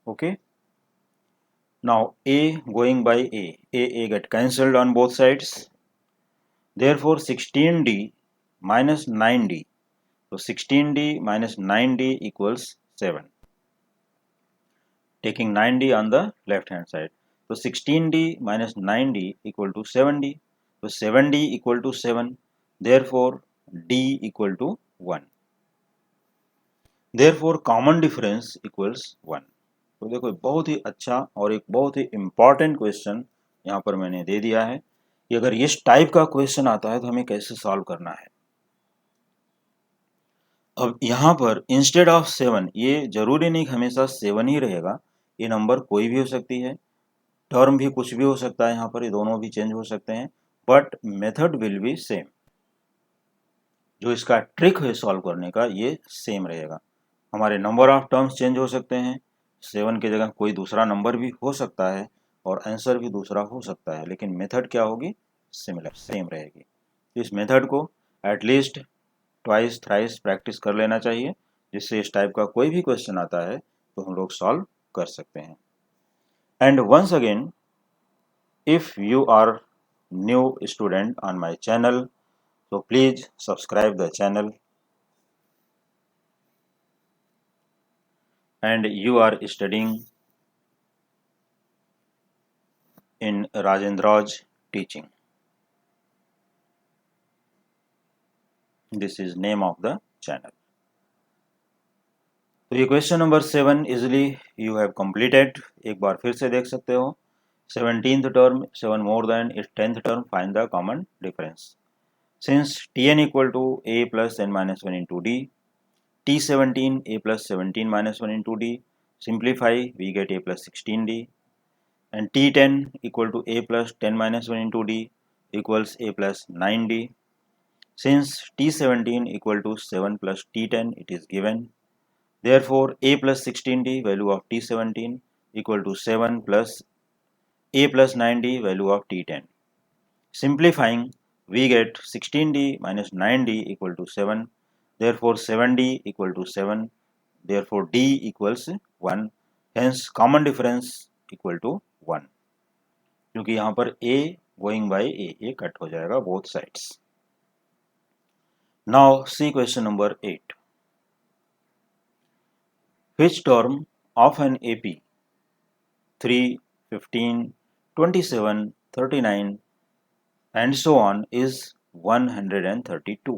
Okay, now a going by a get cancelled on both sides, Therefore 16d minus 9d, so 16d minus 9d equals 7. Taking 9d on the left hand side, so 16d minus 9d equal to 7d, so 7d equal to 7, therefore d equal to 1. Therefore common difference equals 1. तो देखो बहुत ही अच्छा और एक बहुत ही important question यहाँ पर मैंने दे दिया है कि अगर इस टाइप का क्वेश्चन आता है तो हमें कैसे सॉल्व करना है। अब यहाँ पर इंस्टेड ऑफ 7, ये जरूरी नहीं हमेशा 7 ही रहेगा, ये नंबर कोई भी हो सकती है, टर्म भी कुछ भी हो सकता है, यहाँ पर ये दोनों भी चेंज हो सकते हैं, but method will be same. जो इसका ट्रिक है सॉल्व करने का ये सेम रहेगा। हमारे नंबर ऑफ टर्म्स चेंज हो सकते हैं, 7 की जगह कोई दूसरा नंबर भी हो सकता है और आंसर भी दूसरा हो सकता है, लेकिन मेथड क्या होगी, सिमिलर सेम रहेगी। तो इस मेथड को एटलीस्ट ट्वाइस थ्राइस प्रैक्टिस कर लेना चाहिए, जिससे इस टाइप का कोई भी क्वेश्चन आता है तो हम लोग सॉल्व कर सकते हैं। And once again, if you are new student on my channel, so please subscribe the channel, and you are studying in Rajendra's teaching. This is name of the channel. तो ये question number 7 easily you have completed, एक बार फिर से देख सकते हो। 17th term 7 more than its 10th term, find the common difference. Since Tn equal to a plus n minus 1 into d, T17 a plus 17 minus 1 into d, simplify we get a plus 16d, and T10 equal to a plus 10 minus 1 into d equals a plus 9d. Since T17 equal to 7 plus T10 it is given, therefore a plus 16d value of T17 equal to 7 plus a plus 9d value of T10. Simplifying we get 16d minus 9d equal to 7, therefore 7d equal to 7, therefore d equals 1, hence common difference equal to 1, क्योंकि यहाँ पर a going by a cut हो जाएगा both sides. Now see question number 8. Which term of an AP 3, 15, 27, 39 and so on is 132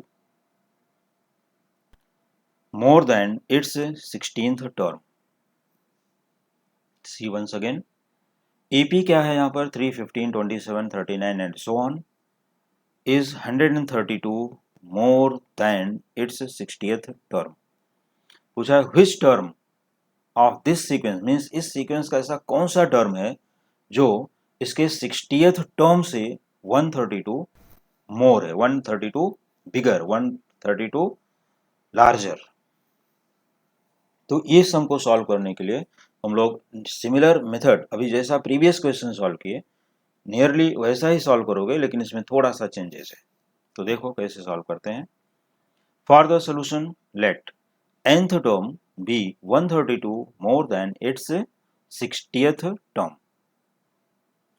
more than its 16th term? See once again, AP क्या है यहाँ पर 3, 15, 27, 39 and so on is 132 more than its 60th term. पूछा है which term of this sequence, means इस sequence का ऐसा कौन सा टर्म है जो इसके 60th टर्म से 132 मोर है, 132 बिगर, 132 लार्जर। तो ये सम को सॉल्व करने के लिए हम लोग सिमिलर मेथड, अभी जैसा प्रीवियस क्वेश्चन सॉल्व किए नियरली वैसा ही सॉल्व करोगे, लेकिन इसमें थोड़ा सा चेंजेस है। तो देखो कैसे सॉल्व करते हैं। For the solution let nth term be 132 more than its 60th term.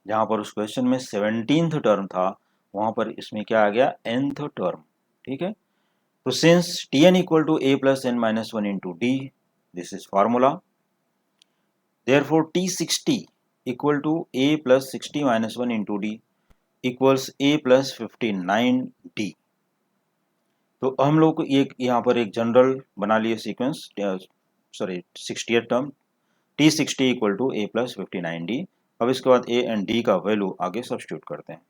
जहां पर उस क्वेश्चन में 17th टर्म था वहां पर इसमें क्या आ गया, nth टर्म। ठीक है, तो since Tn equal to a plus n minus 1 into d, this is formula, therefore T60 equal to a plus 60 minus 1 into d equals a plus 59 d. तो हम लोग एक यहाँ पर एक जनरल बना लिए sequence, sorry 60th term T60 equal to a plus 59 d. अब इसके बाद a एंड d का वैल्यू आगे सब्स्टिट्यूट करते हैं।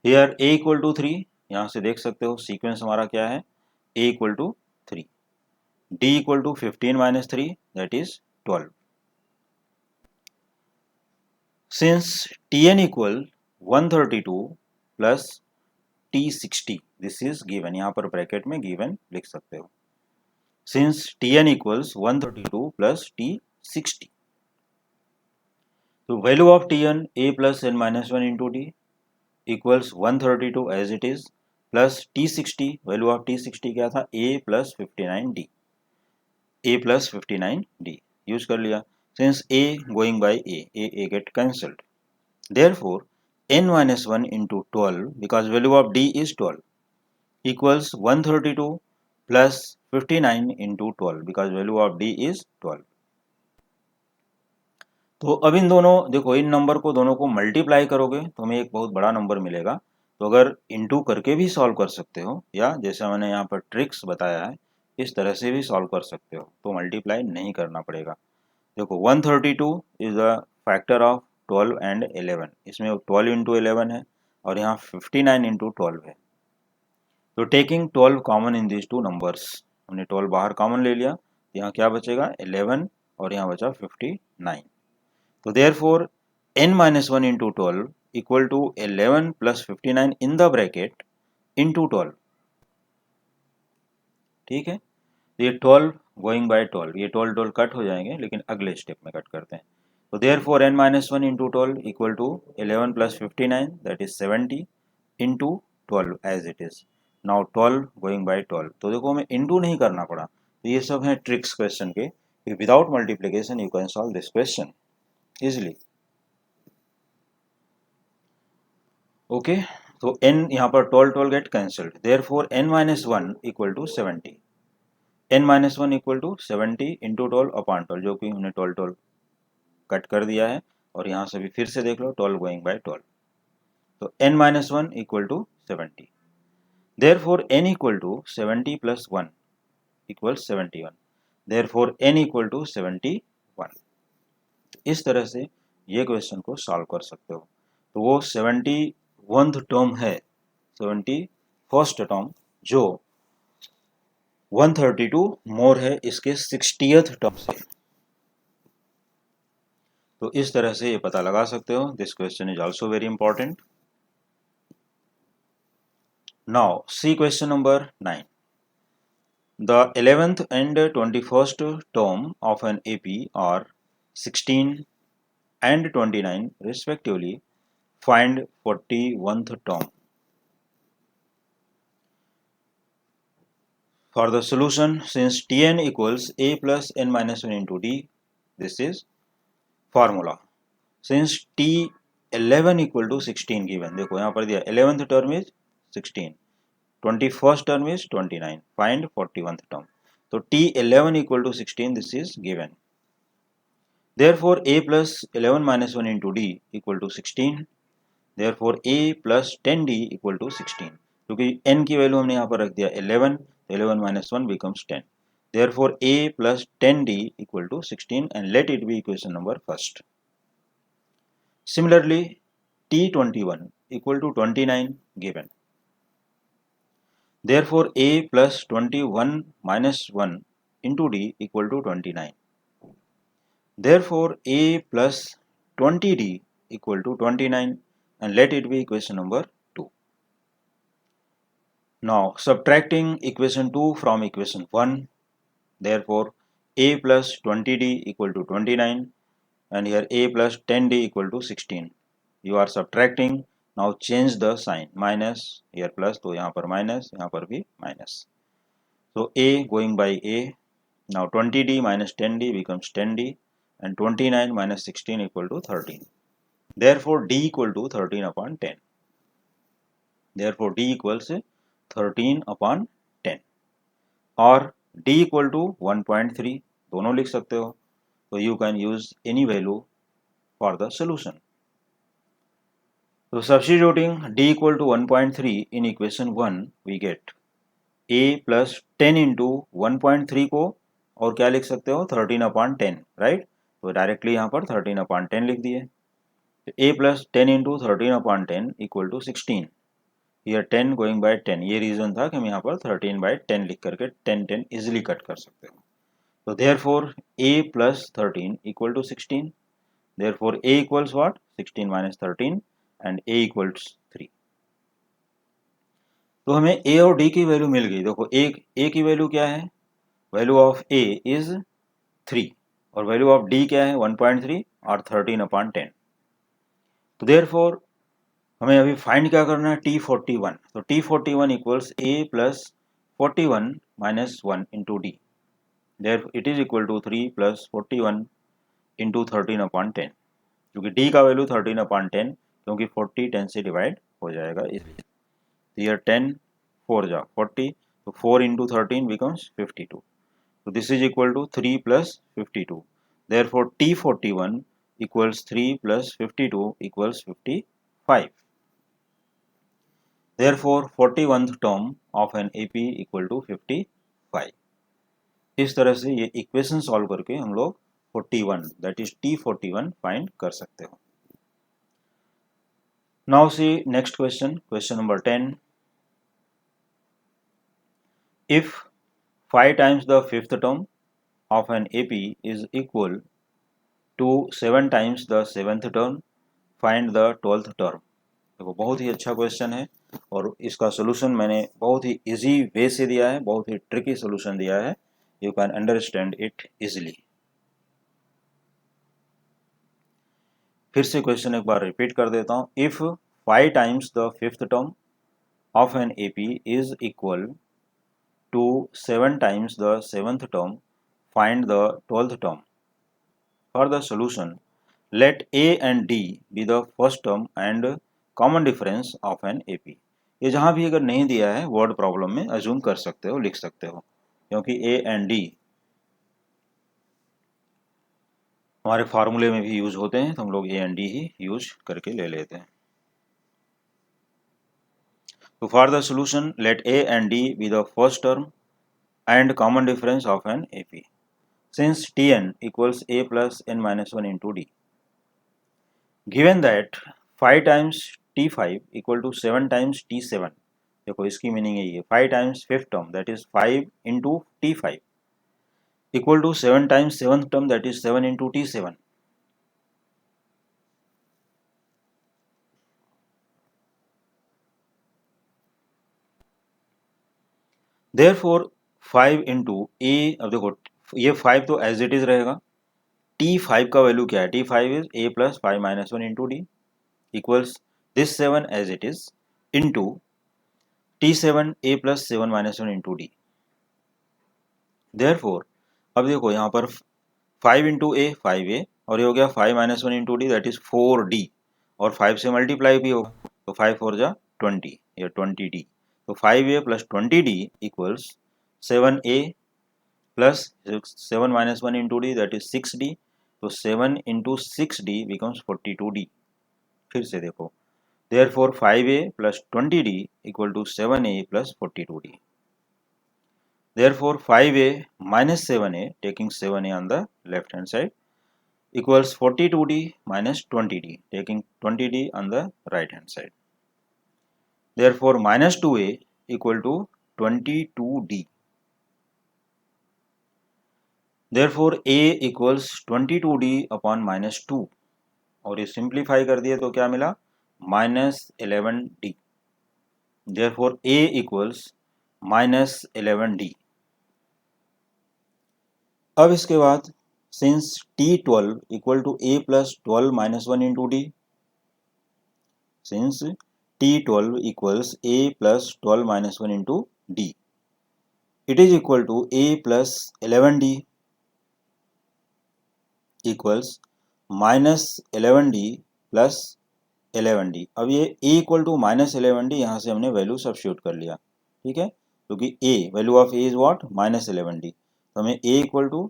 हियर a इक्वल टू 3, यहाँ से देख सकते हो सीक्वेंस हमारा क्या है, a equal to 3, d equal to 15 minus 3 that is 12। Since Tn equal 132 plus T60, this is given, यहाँ पर ब्रैकेट में गिवन लिख सकते हो। Since Tn equals 132 plus T60, तो value of Tn a plus n minus 1 into d equals 132 as it is, plus T60, value of T60 क्या था, a plus 59d, a plus 59d use कर लिया। Since a going by a get cancelled, therefore n minus 1 into 12 because value of d is 12 equals 132 plus 59 into 12 because value of d is 12. तो अब इन दोनों देखो इन number को दोनों को multiply करोगे तो हमें एक बहुत बड़ा नंबर मिलेगा। तो अगर इनटू करके भी सॉल्व कर सकते हो या जैसा मैंने यहाँ पर ट्रिक्स बताया है इस तरह से भी सॉल्व कर सकते हो, तो मल्टीप्लाई नहीं करना पड़ेगा। देखो 132 is the factor of 12 and 11, इसमें 12 इंटू 11 है और यहाँ 59 इंटू 12 है। तो taking 12 common in this two numbers, हमने 12 बाहर कॉमन ले लिया, यहाँ क्या बचेगा 11 और यहाँ बचा 59। तो therefore n minus 1 into 12 equal to 11 plus 59 in the bracket into 12। ठीक है, तो ये 12 गोइंग बाय 12, ये 12 कट हो जाएंगे लेकिन अगले स्टेप में कट करते हैं। तो therefore n minus 1 into 12 equal to 11 plus 59 that is 70 into 12 as it is। now 12 going by 12, तो देखो हमें इंटू नहीं करना पड़ा। तो ये सब हैं ट्रिक्स क्वेश्चन के, without multiplication you can solve this question easily. Okay, तो n यहाँ पर 12 get cancelled, therefore n minus 1 equal to 70, n minus 1 equal to 70 into 12 upon 12, जो कि हमने 12 कट कर दिया है और यहाँ से भी फिर से देख लो 12 गोइंग बाय 12। तो n minus 1 equal to 70, therefore n equal to 70 plus 1 equal 71, therefore n equal to 71। इस तरह से ये क्वेश्चन को सॉल्व कर सकते हो। तो वो 71th टर्म है, 71st टर्म जो 132 मोर है इसके 60th टर्म से। तो इस तरह से ये पता लगा सकते हो। This question is also very important. Now see question number 9। The 11th and 21st term of an AP are 16 and 29 respectively. Find 41th term. For the solution, since Tn equals a plus n minus 1 into d, this is formula. Since T11 equal to 16 given, देखो यहाँ पर दिया 11th term is 16, 21st term is 29, find 41th term. तो T11 equal to 16, this is given. Therefore a plus 11 minus 1 into d equal to 16. Therefore a plus 10d equal to 16, क्योंकि n की value हमने यहाँ पर रख दिया 11, 11 minus 1 becomes 10. Therefore a plus 10d equal to 16 and let it be equation number first. Similarly T21 equal to 29 given. Therefore a plus 21 minus 1 into d equal to 29. Therefore a plus 20d equal to 29 and let it be equation number 2. Now subtracting equation 2 from equation 1, therefore a plus 20d equal to 29 and here a plus 10d equal to 16. You are subtracting, now change the sign, minus here plus, तो यहाँ पर minus, यहाँ पर भी minus. So a going by a, now 20d minus 10d becomes 10d and 29 minus 16 equal to 13. Therefore d equal to 13 upon 10. Therefore d equals 13 upon 10 और d equal to 1.3 दोनों लिख सकते हो। तो you can use any value for the solution. So substituting d equal to 1.3 in equation 1 we get a plus 10 into 1.3 को और क्या लिख सकते हो 13 upon 10, राइट। तो डायरेक्टली यहाँ पर 13 upon 10 लिख दिए। a plus 10 into 13 upon 10 equal to 16, here 10 going by 10, ये रीजन था कि हम यहाँ पर 13 by 10 लिख करके 10 10 इजिली कट कर सकते हो। तो therefore a plus 13 equal to 16, therefore a equals what 16 minus 13 and a equals 3। तो हमें a और d की वैल्यू मिल गई। देखो a की वैल्यू क्या है, वैल्यू ऑफ a इज 3 और वैल्यू ऑफ d क्या है 1.3 और 13 अपॉन 10। तो therefore हमें अभी फाइंड क्या करना है T41। तो T41 equals a plus 41 minus 1 into d, there it is equal to 3 plus 41 into 13 upon 10, क्योंकि d का वैल्यू 13 अपॉन 10, क्योंकि 40 10 से डिवाइड हो जाएगा इसलिए। तो ये 10 4 जा 40, तो 4 into 13 becomes 52. So this is equal to 3 plus 52. Therefore T41 equals 3 plus 52 equals 55. Therefore 41th term of an AP equal to 55. इस तरह से ये इक्वेशन सॉल्व करके हम लोग 41 that is T41 फाइंड कर सकते हो। Now see next question, question number 10. If 5 times the fifth term of an AP is equal to 7 times the seventh term, find the 12th term. देखो बहुत ही अच्छा क्वेश्चन है और इसका सोल्यूशन मैंने बहुत ही इजी वे से दिया है, बहुत ही ट्रिकी सोल्यूशन दिया है, you can understand it easily. फिर से क्वेश्चन एक बार रिपीट कर देता हूं। If 5 times the fifth term of an AP is equal to 7 times the seventh term, find the 12th term. For the solution let a and d be the first term and common difference of an AP. ये जहां भी अगर नहीं दिया है word problem में assume कर सकते हो, लिख सकते हो, क्योंकि ए एंड डी हमारे फार्मूले में भी यूज होते हैं, तो हम लोग ए एंड डी ही यूज करके ले लेते हैं। तो for the solution let a and d be the first term and common difference of an AP. Since Tn equals A plus n minus 1 into D, given that 5 times T5 equal to 7 times T7, देखो इसकी meaning यही है, 5 times fifth term that is 5 into T5 equal to 7 times seventh term that is 7 into T7. Therefore 5 into A, अब देखो ये 5 तो as it is रहेगा, T5 का वैल्यू क्या है, T5 is A plus 5 minus 1 into D equals this 7 as it is into T7 A plus 7 minus 1 into D. Therefore अब देखो यहाँ पर 5 into A 5A और ये हो गया 5 minus 1 into D that is 4D और 5 से मल्टीप्लाई भी होगा, तो 5 4 जा 20 या 20D, तो 5A plus 20D equals 7A plus 7 minus 1 into D that is 6D, तो 7 into 6D becomes 42D। फिर से देखो, therefore 5A plus 20D equal to 7A plus 42D. Therefore 5A minus 7A, taking 7A on the left hand side, equals 42D minus 20D, taking 20D on the right hand side. Therefore minus 2A equal to 22D. Therefore A equals 22D upon minus 2 और ये simplify कर दिए तो क्या मिला, minus 11D. Therefore A equals minus 11D. अब इसके बाद since T12 equal to A plus 12 minus 1 into D, since T12 equals A plus 12 minus 1 into D, it is equal to A plus 11D equals minus 11D plus 11D. अब ये A equal to minus 11D यहाँ से हमने value substitute कर लिया, ठीक है, क्योंकि A value of A is what minus 11D, तो हमें A equal to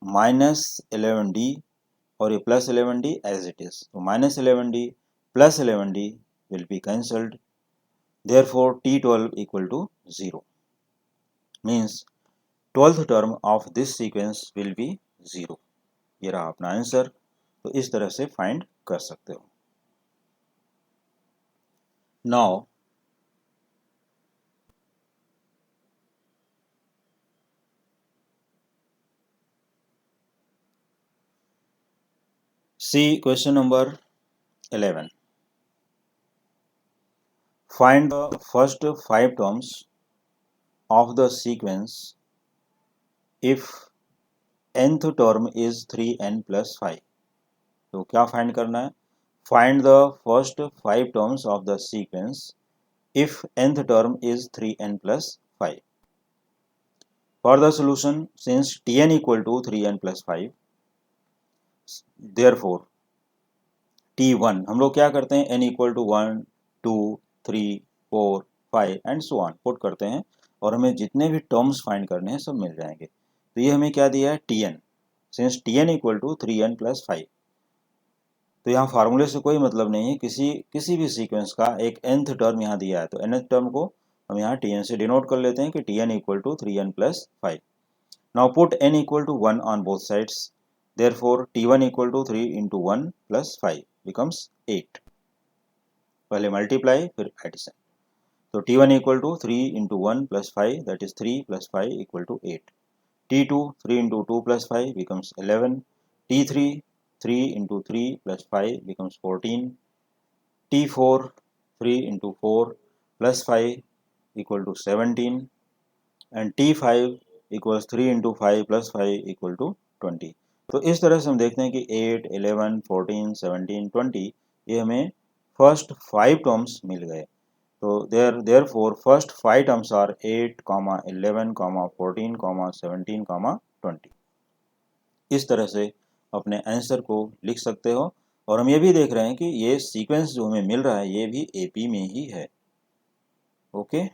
minus 11D और ये plus 11D as it is, तो minus 11D plus 11D will be cancelled. Therefore T12 equal to 0, means 12th term of this sequence will be 0. ये रहा अपना answer, तो इस तरह से फाइंड कर सकते हो। Now see question number 11. Find the first 5 terms of the sequence if nth term is 3n plus 5. तो क्या फाइंड करना है, find the first 5 terms of the sequence if nth term is 3n plus 5. For the solution, since Tn equal to 3n plus 5, therefore T1 हम लोग क्या करते हैं, n equal to 1 2 3 4 5 and so on put करते हैं और हमें जितने भी टर्म्स फाइंड करने हैं सब मिल जाएंगे। तो ये हमें क्या दिया है, Tn, since Tn equal to 3n plus 5। तो यहाँ फार्मूले से कोई मतलब नहीं है, किसी भी सीक्वेंस का एक nth टर्म यहाँ दिया है तो nth टर्म को हम यहाँ Tn से डिनोट कर लेते हैं कि Tn equal to 3n plus 5। Now put n equal to 1 on both sides, therefore T1 equal to 3 into 1 plus 5 becomes 8। पहले मल्टीप्लाई फिर एडिशन। तो T1 equal to 3 into 1 plus 5, that is 3 plus 5 equal to 8. T2 3 into 2 plus 5 becomes 11. T3 3 into 3 plus 5 becomes 14. T4 3 into 4 plus 5 equal to 17. And T5 equals 3 into 5 plus 5 equal to 20. तो इस तरह से हम देखते हैं कि 8, 11, 14, 17, 20 ये हमें फर्स्ट 5 टर्म्स मिल गए। तो therefore first 5 terms are 8, 11, 14, 17, 20। इस तरह से अपने आंसर को लिख सकते हो। और हम ये भी देख रहे हैं कि ये सीक्वेंस जो हमें मिल रहा है ये भी एपी में ही है। ओके,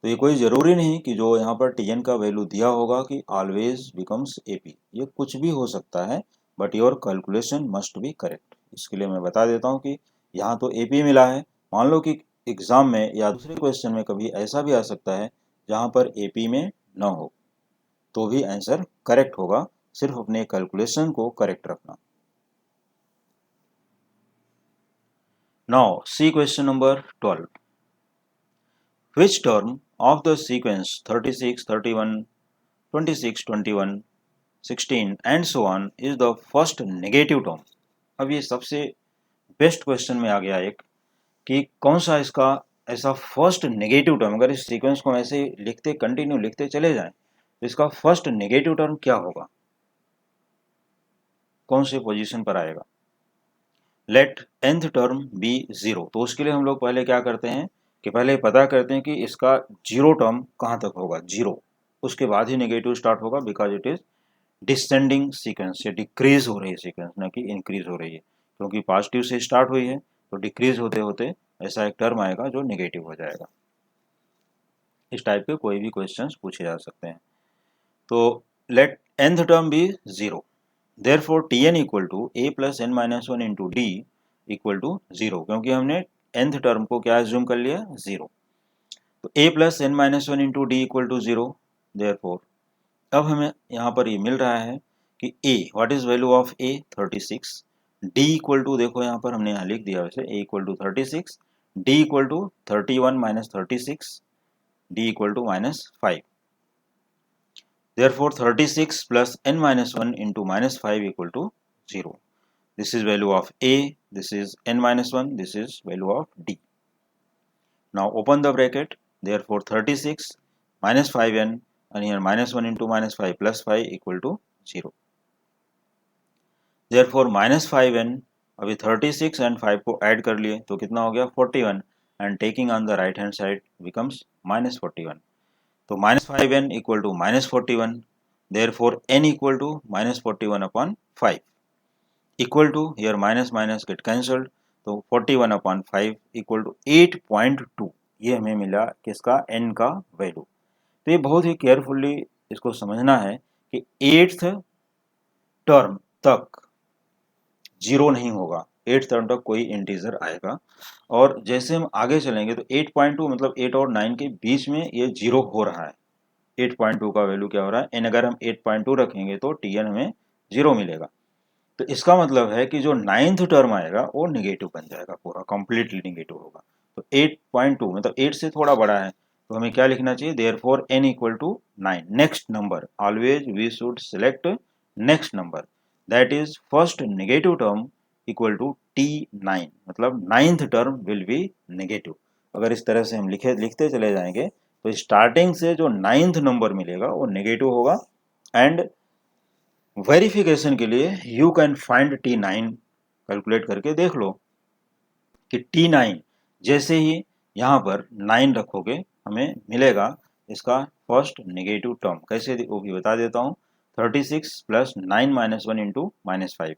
तो ये कोई ज़रूरी नहीं कि जो यहाँ पर Tn का वैल्यू दिया होगा कि ऑलवेज बिकम्स एपी, ये कुछ भी हो सकता है, but your calculation must be correct. इसके लिए मैं बता देता हूँ कि यहाँ तो एपी मिला है, मान लो कि एग्जाम में या दूसरे क्वेश्चन में कभी ऐसा भी आ सकता है जहाँ पर एपी में न हो, तो भी आंसर करेक्ट होगा, सिर्फ अपने कैलकुलेशन को करेक्ट रखना। Now see question number 12। Which term of the sequence 36, 31, 26, 21, 16 and so on is the first negative term? अब ये सबसे बेस्ट क्वेश्चन में आ गया एक कि कौन सा इसका ऐसा फर्स्ट नेगेटिव टर्म, अगर इस सीक्वेंस को ऐसे लिखते कंटिन्यू लिखते चले जाएं तो इसका फर्स्ट नेगेटिव टर्म क्या होगा, कौन से पोजीशन पर आएगा। लेट nth टर्म बी 0, तो उसके लिए हम लोग पहले क्या करते हैं कि पहले पता करते हैं कि इसका जीरो टर्म कहाँ तक होगा, जीरो, उसके बाद ही नेगेटिव स्टार्ट होगा, because it is descending sequence, ये डिक्रीज हो रही है सीक्वेंस, न कि इंक्रीज हो रही है, क्योंकि पॉजिटिव से स्टार्ट हुई है तो डिक्रीज होते होते ऐसा एक टर्म आएगा जो नेगेटिव हो जाएगा। इस टाइप के कोई भी क्वेश्चंस पूछे जा सकते हैं। तो let nth term be 0, therefore Tn equal to a plus N minus one into d equal to 0, क्योंकि हमने nth टर्म को क्या एज्यूम कर लिया, 0। तो a plus N minus one into d equal to 0, therefore अब हमें यहाँ पर ये मिल रहा है कि a, what is value of a, 36, d equal to, देखो यहाँ पर हमने यहाँ लिख दिया वैसे a equal to 36, d equal to 31 minus 36, d equal to minus 5। Therefore 36 plus n minus 1 into minus 5 equal to 0. This is value of a, this is n minus 1, this is value of d. Now open the bracket, therefore 36 minus 5n and here minus 1 into minus 5 plus 5 equal to 0. Therefore minus 5n, अभी 36 and 5 को add कर लिए तो कितना हो गया 41, and taking on the right hand side becomes minus 41. तो minus 5n equal to minus 41, therefore n equal to minus 41 upon 5 equal to, here minus minus get cancelled, तो 41 अपॉन 5 इक्वल टू 8.2, ये हमें मिला किसका, n का value. तो ये बहुत ही केयरफुली इसको समझना है कि 8th टर्म तक जीरो नहीं होगा, 8th टर्म तक कोई इंटीजर आएगा, और जैसे हम आगे चलेंगे तो 8.2 मतलब 8 और 9 के बीच में ये जीरो हो रहा है। 8.2 का वैल्यू क्या हो रहा है, एन अगर हम 8.2 रखेंगे तो Tn हमें 0 मिलेगा। तो इसका मतलब है कि जो 9th टर्म आएगा वो निगेटिव बन जाएगा, पूरा कंप्लीटली निगेटिव होगा। तो 8.2 मतलब 8 से थोड़ा बड़ा है, तो हमें क्या लिखना चाहिए, therefore n equal to 9, next number, always we should select next number, that is first negative term equal to T9, मतलब 9th term will be negative. अगर इस तरह से हम लिखते चले जाएंगे तो स्टार्टिंग से जो 9th नंबर मिलेगा वो नेगेटिव होगा। एंड वेरिफिकेशन के लिए you can find T9, calculate करके देख लो कि T9 जैसे ही यहाँ पर 9 रखोगे हमें मिलेगा इसका फर्स्ट नेगेटिव टर्म, कैसे वो भी बता देता हूँ। 36 प्लस 9 माइनस 1 इंटू माइनस 5,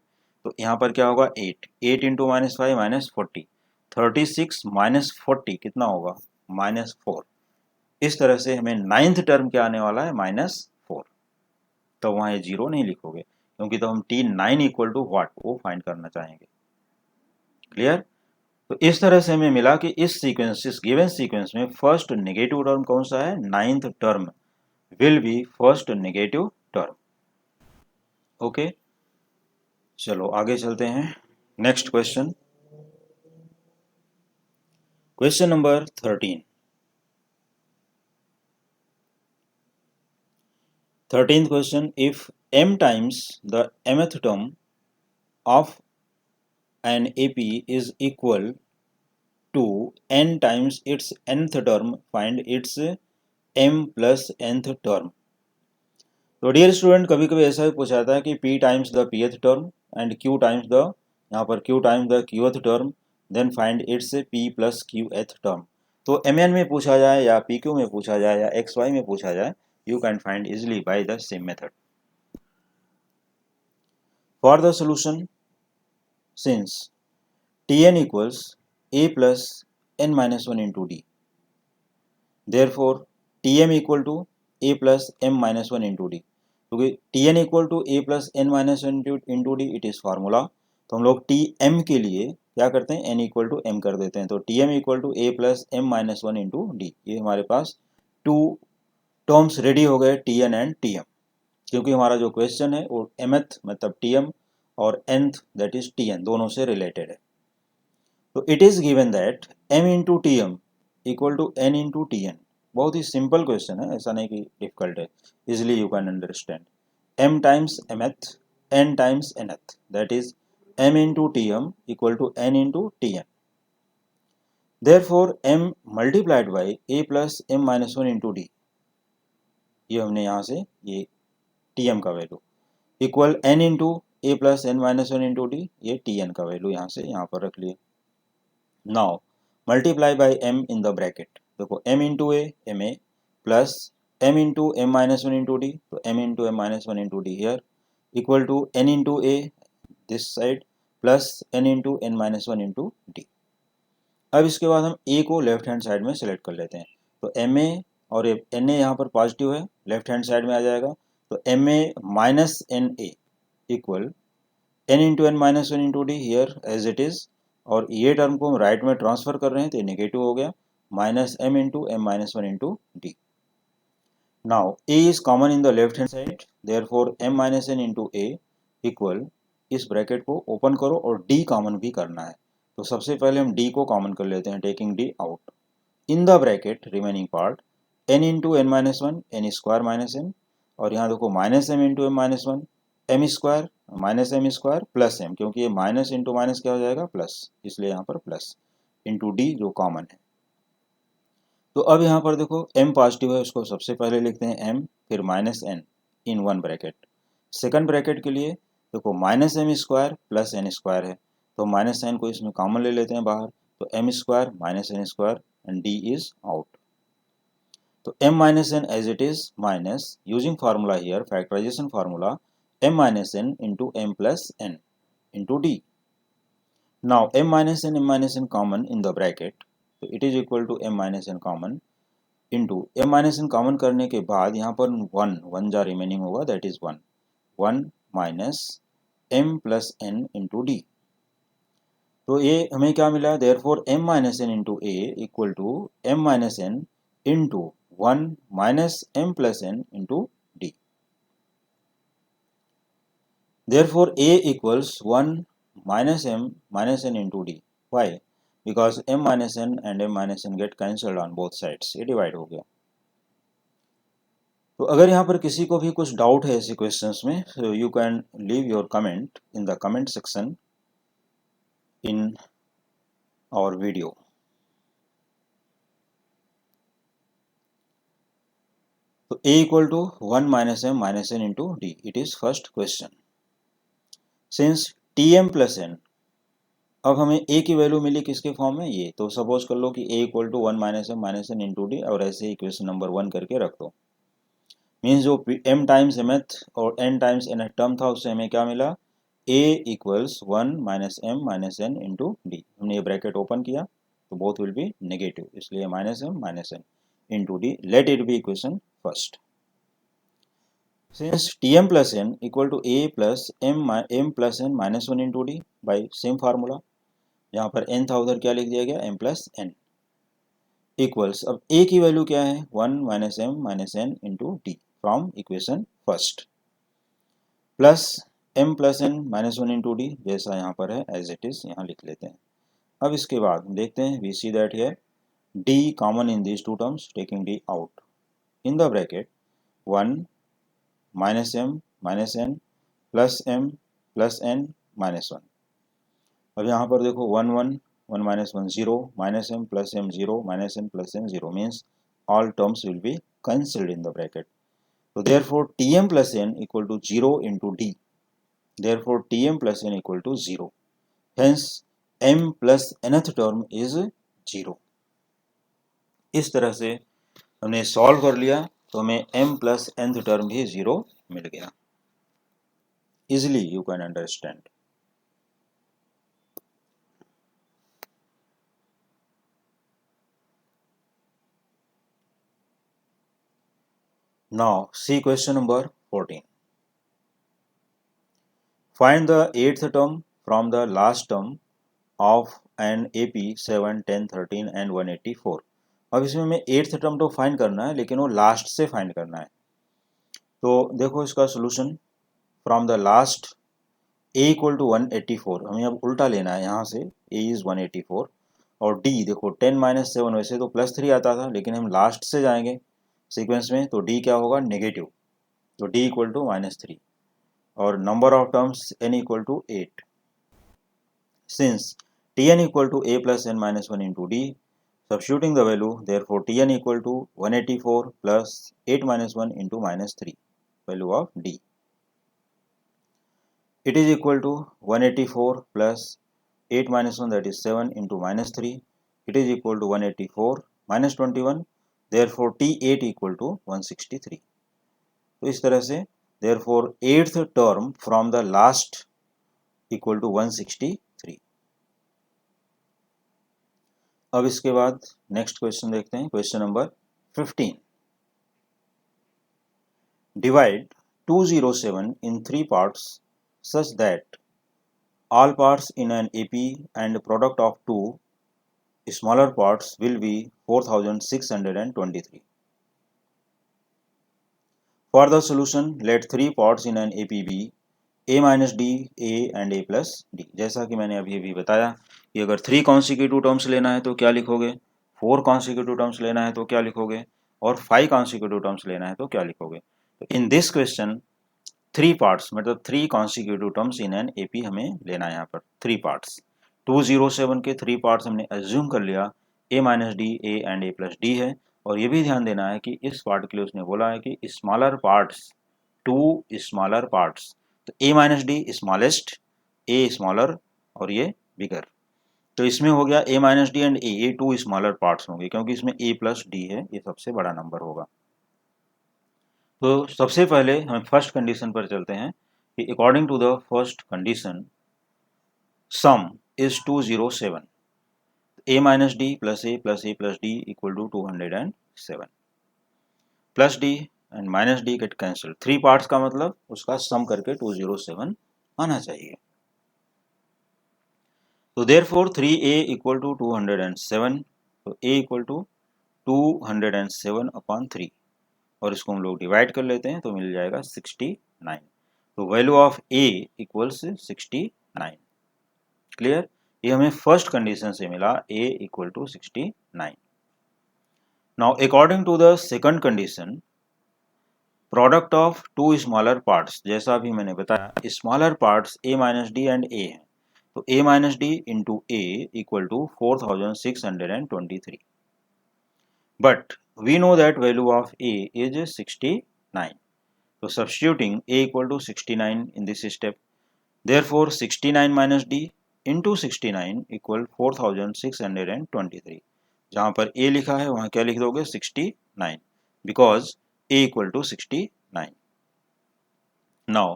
तो यहाँ पर क्या होगा 8 इंटू -5 -40, 36 -40 कितना होगा -4। इस तरह से हमें 9th टर्म क्या आने वाला है -4। तो वहाँ ये 0 नहीं लिखोगे क्योंकि तो हम T9 इक्वल टू व्हाट वो फाइंड करना चाहेंगे। क्लियर। तो इस तरह से हमें मिला कि इस गिवन सीक्वेंस में फर्स्ट नेगेटिव टर्म कौन सा है, 9th term will be first negative term. Okay, चलो आगे चलते हैं। Next question, question number 13। 13th question, if m times the mth term of an AP is equal to n times its nth term, find its m plus nth term। तो dear student, कभी कभी ऐसा भी पूछा जाता है कि p times the pth term and q times the, यहाँ पर q times the qth term, then find its p plus qth term. तो mn में पूछा जाए या pq में पूछा जाए या xy में पूछा जाए, you can find easily by the same method. For the solution, since Tn equals a plus n minus 1 into d, therefore Tm equal to a plus m minus 1 into d, क्योंकि Tn equal to a plus n minus 1 into d it is formula। तो हम लोग Tm के लिए क्या करते हैं, n equal to m कर देते हैं। तो Tm equal to a plus m minus 1 into d, ये हमारे पास टू टर्म्स रेडी हो गए Tn एंड Tm, क्योंकि हमारा जो क्वेश्चन है वो mth मतलब Tm और nth दैट इज Tn दोनों से रिलेटेड है। तो it is given that m into T M equal to n into T n. बहुत ही सिंपल क्वेश्चन है, ऐसा नहीं कि डिफिकल्ट है, easily you can understand. m times mth, n times nth, that is m into T M equal to n into T N. Therefore m multiplied by a plus m minus 1 into D, ये हमने यहाँ से ये Tm का value equal n into A plus N minus 1 into D, ये Tn का value यहाँ से यहाँ पर रख लिए। Now multiply by m in the bracket, देखो m into a m a plus m into m minus 1 into d, तो m into m minus 1 into d here equal to n into a this side plus n into n minus 1 into d. अब इसके बाद हम a को left hand side में select कर लेते हैं। तो एम ए और एन ए यहाँ पर पॉजिटिव है, लेफ्ट हैंड साइड में आ जाएगा। तो m a minus n a equal n into n minus 1 into d here as it is, और ये टर्म को हम राइट में ट्रांसफर कर रहे हैं तो ये नेगेटिव हो गया, minus m into m minus 1 into d. Now a is common in the left hand side, therefore m minus n into a equal, इस ब्रैकेट को ओपन करो और d कॉमन भी करना है। तो सबसे पहले हम d को कॉमन कर लेते हैं, taking d out. In the bracket remaining part n into n minus 1 n square minus n, और यहाँ देखो minus m into m minus 1 m square minus m square plus m, क्योंकि ये माइनस इंटू माइनस क्या हो जाएगा plus, इसलिए यहाँ पर प्लस इंटू डी जो कॉमन है। तो अब यहाँ पर देखो m पॉजिटिव है, उसको सबसे पहले लिखते हैं m, फिर minus n in one bracket. Second bracket के लिए देखो minus m square plus n square है, तो माइनस साइन को इसमें कॉमन ले लेते हैं बाहर, तो m square minus n square and d is out. तो m minus n as it is minus using formula here factorization formula m minus n into m plus n into d. Now m minus n common in the bracket, so it is equal to m minus n common into m minus n common करने के बाद यहाँ पर 1 जा remaining होगा, that is 1 minus m plus n into d। तो ये हमें क्या मिला, therefore m minus n into a equal to m minus n into 1 minus m plus n into d। Therefore, a equals 1 minus m minus n into d. Why? Because m minus n and m minus n get cancelled on both sides. ये divide हो गया। तो अगर यहाँ पर किसी को भी कुछ डाउट है ऐसे क्वेश्चंस में, so you can leave your comment in the comment section in our video. So a equal to 1 minus m minus n into d. It is first question. Since tm plus n, अब हमें a की value मिली किसके form में, ये, तो suppose कर लो कि a equal to 1 minus m minus n into D, और ऐसे ही इक्वेशन नंबर 1 करके रख दो। मीन्स जो m टाइम्स mth और n टाइम्स nth टर्म था उससे हमें क्या मिला, a equals 1 minus m minus n into D. हमने ये ब्रैकेट ओपन किया तो बोथ विल बी नेगेटिव, इसलिए minus m minus n into D, let it be equation first. Since tm plus n equal to a plus m plus n minus 1 into d by same formula, यहाँ पर n था उधर क्या लिख दिया गया m plus n equals, अब a की वैल्यू क्या है 1 minus m minus n into D from equation first, plus m plus n minus 1 into D जैसा यहाँ पर है एज इट इज यहाँ लिख लेते हैं। अब इसके बाद देखते हैं we see that here d common in these two terms, taking d out in the bracket 1 minus m minus n plus m plus n minus 1। अब यहाँ पर देखो 1 1 1 minus 1 0 minus m plus m 0 minus n plus n 0 means all terms will be cancelled in the bracket. So therefore tm plus n equal to 0 into d. Therefore tm plus n equal to 0. Hence m plus nth term is 0. इस तरह से हमने solve कर लिया तो हमें m plus nth term भी 0 मिल गया। Easily you can understand. Now see question number 14. Find the 8th term from the last term of an AP 7, 10, 13 and 184. अब इसमें हमें 8th टर्म तो फाइंड करना है लेकिन वो लास्ट से फाइंड करना है। तो देखो इसका solution from the last a equal to 184, हमें अब उल्टा लेना है, यहाँ से a इज 184 और d देखो 10 माइनस 7 वैसे तो प्लस 3 आता था लेकिन हम लास्ट से जाएंगे सीक्वेंस में तो d क्या होगा नेगेटिव, तो d इक्वल टू -3 और number of terms n equal to 8। Since tn equal to a plus n minus 1 into d, substituting the value, therefore tn equal to 184 plus 8 minus 1 into -3, value of d. It is equal to 184 plus 8 minus 1, that is 7 into -3. It is equal to 184 minus 21, therefore t8 equal to 163. तो इस तरह से therefore 8th term from the last equal to 163. अब इसके बाद next question देखते हैं, question number 15. Divide 207 in 3 parts such that all parts in an AP and product of 2 smaller parts will be 4623. For the solution, let 3 parts in an AP be a minus d, a and a plus d. जैसा कि मैंने अभी भी बताया कि अगर 3 consecutive terms लेना है तो क्या लिखोगे, 4 कॉन्सिक्यूटिव टर्म्स लेना है तो क्या लिखोगे और 5 कॉन्सिक्यूटिव टर्म्स लेना है तो क्या लिखोगे। तो इन दिस क्वेश्चन 3 पार्ट्स मतलब 3 consecutive terms in an AP हमें लेना है। यहाँ पर 3 पार्ट्स 207 के 3 पार्ट्स हमने एज्यूम कर लिया a minus D, A and A plus D है। और ये भी ध्यान देना है कि इस पार्ट के लिए उसने बोला है कि स्मॉलर पार्ट्स, 2 स्मॉलर पार्ट्स, तो a minus D smallest, a smaller और ये बिगर। तो इसमें हो गया a माइनस डी एंड ये 2 स्मॉलर पार्ट्स होंगे क्योंकि इसमें a प्लस डी है, ये सबसे बड़ा नंबर होगा। तो सबसे पहले हम फर्स्ट कंडीशन पर चलते हैं कि according to the first condition sum is 207, a minus d plus a plus d equal to 207, plus d and minus d get cancel, 3 parts का मतलब उसका सम करके 207 आना चाहिए। तो देयरफॉर 3a इक्वल टू 207, तो a इक्वल टू 207 अपॉन 3 और इसको हम लोग डिवाइड कर लेते हैं तो मिल जाएगा 69। तो value of a equals 69। Clear, ये हमें फर्स्ट कंडीशन से मिला a equal to 69। Now according to the second condition product of 2 smaller parts, जैसा अभी मैंने बताया smaller parts a minus d and a है, तो a minus d into a equal to 4623, but we know that value of a is 69, तो substituting a equal to 69 in this step, therefore 69 minus d into 69 equal 4623। जहाँ पर a लिखा है वहाँ क्या लिख दोगे 69 because a equal to 69। Now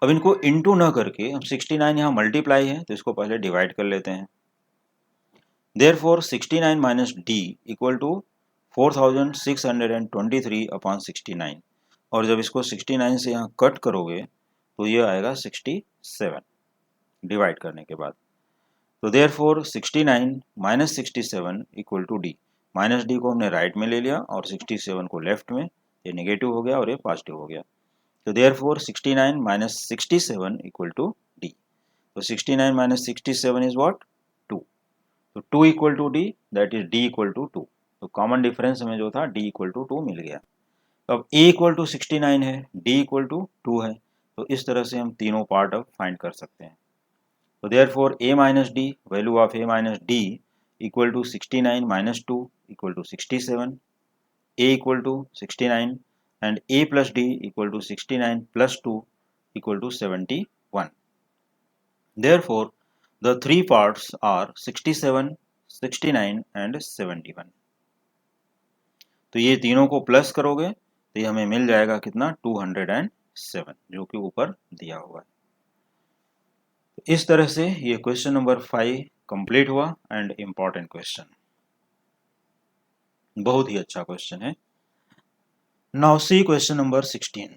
अब इनको इनटू ना करके हम 69 यहाँ मल्टीप्लाई है तो इसको पहले डिवाइड कर लेते हैं। Therefore 69 minus d equal to 4623 upon 69, और जब इसको 69 से यहाँ कट करोगे तो ये आएगा 67 डिवाइड करने के बाद। तो therefore 69 minus 67 equal to d, minus d को हमने राइट में ले लिया और 67 को लेफ्ट में, ये नेगेटिव हो गया और ये पॉजिटिव हो गया। तो therefore 69 minus 67 equal to d. तो 69 माइनस 67 इज व्हाट, 2। तो 2 equal to d, that is d equal to 2। तो कॉमन डिफरेंस हमें जो था डी इक्वल टू 2 मिल गया। अब ए इक्वल टू 69 है, डी इक्वल टू 2 है, तो इस तरह से हम तीनों पार्ट अब फाइंड कर सकते हैं। तो therefore a minus d, value of a minus d equal to 69 minus 2 equal to 67, a equal to 69 and a plus d equal to 69 plus 2 equal to 71. Therefore, the three parts are 67, 69 and 71. तो ये तीनों को plus करोगे तो ये हमें मिल जाएगा कितना, 207, जो कि ऊपर दिया हुआ है। इस तरह से ये क्वेश्चन नंबर 5 कंप्लीट हुआ एंड इम्पॉर्टेंट क्वेश्चन, बहुत ही अच्छा क्वेश्चन है। Now see question number 16।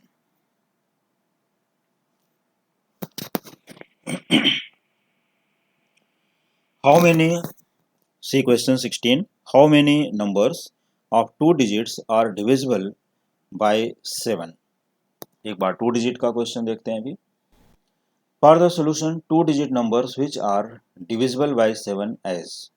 How many, see question 16, how many numbers of 2 digits are divisible by 7। एक बार 2 डिजिट का क्वेश्चन देखते हैं अभी। For the solution 2 digit numbers which are divisible by 7 as.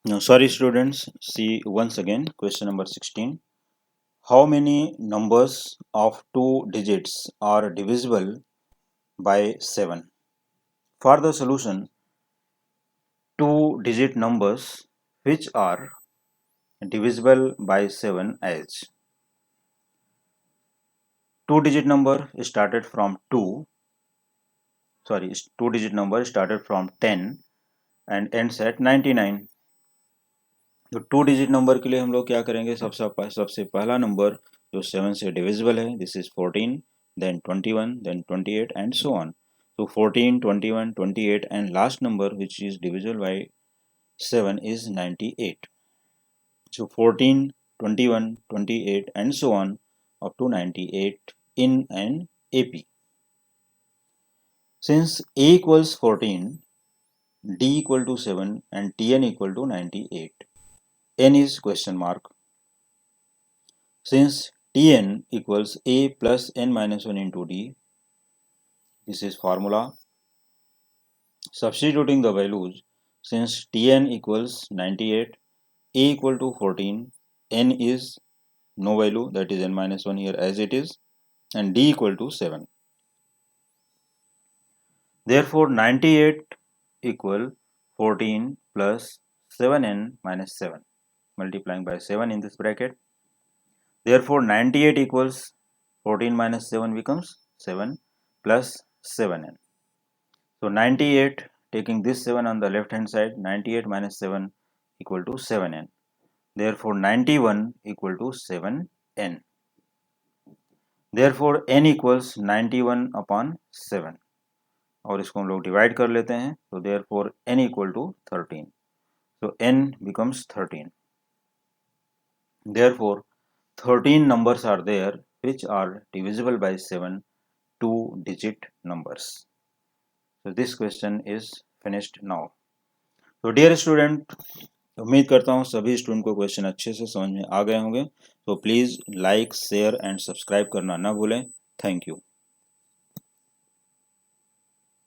Now, sorry students, see once again question number 16. How many numbers of 2 digits are divisible by 7? For the solution, 2 digit numbers which are divisible by 7 as 2 digit number started from 2 digit number started from 10 and ends at 99। तो 2 digit number के लिए हम लोग क्या करेंगे, सबसे पहला number जो 7 से डिविजिबल है, this is 14, then 21, then 28 and so on. तो 14, 21, 28 and last number which is divisible by 7 is 98. So 14, 21, 28 and so on up to 98 in an AP. Since A equals 14, D equal to 7 and Tn equal to 98, N is question mark. Since Tn equals A plus N minus 1 into D, this is formula. Substituting the values, since Tn equals 98, A equal to 14, N is no value, that is N minus 1 here as it is, and D equal to 7. Therefore 98 equal 14 plus 7n minus 7, multiplying by 7 in this bracket. Therefore 98 equals 14 minus 7 becomes 7 plus 7n. So 98, taking this 7 on the left hand side, 98 minus 7 equal to 7n. Therefore 91 equal to 7n. Therefore n equals 91 upon 7, और इसको हम लोग divide कर लेते हैं। तो therefore n equal to 13, so n becomes 13. Therefore 13 numbers are there which are divisible by 7 2-digit numbers. So this question is finished now. So dear student, उम्मीद करता हूँ सभी स्टूडेंट को क्वेश्चन अच्छे से समझ में आ गए होंगे। तो please like, share and subscribe करना ना भूलें। Thank you.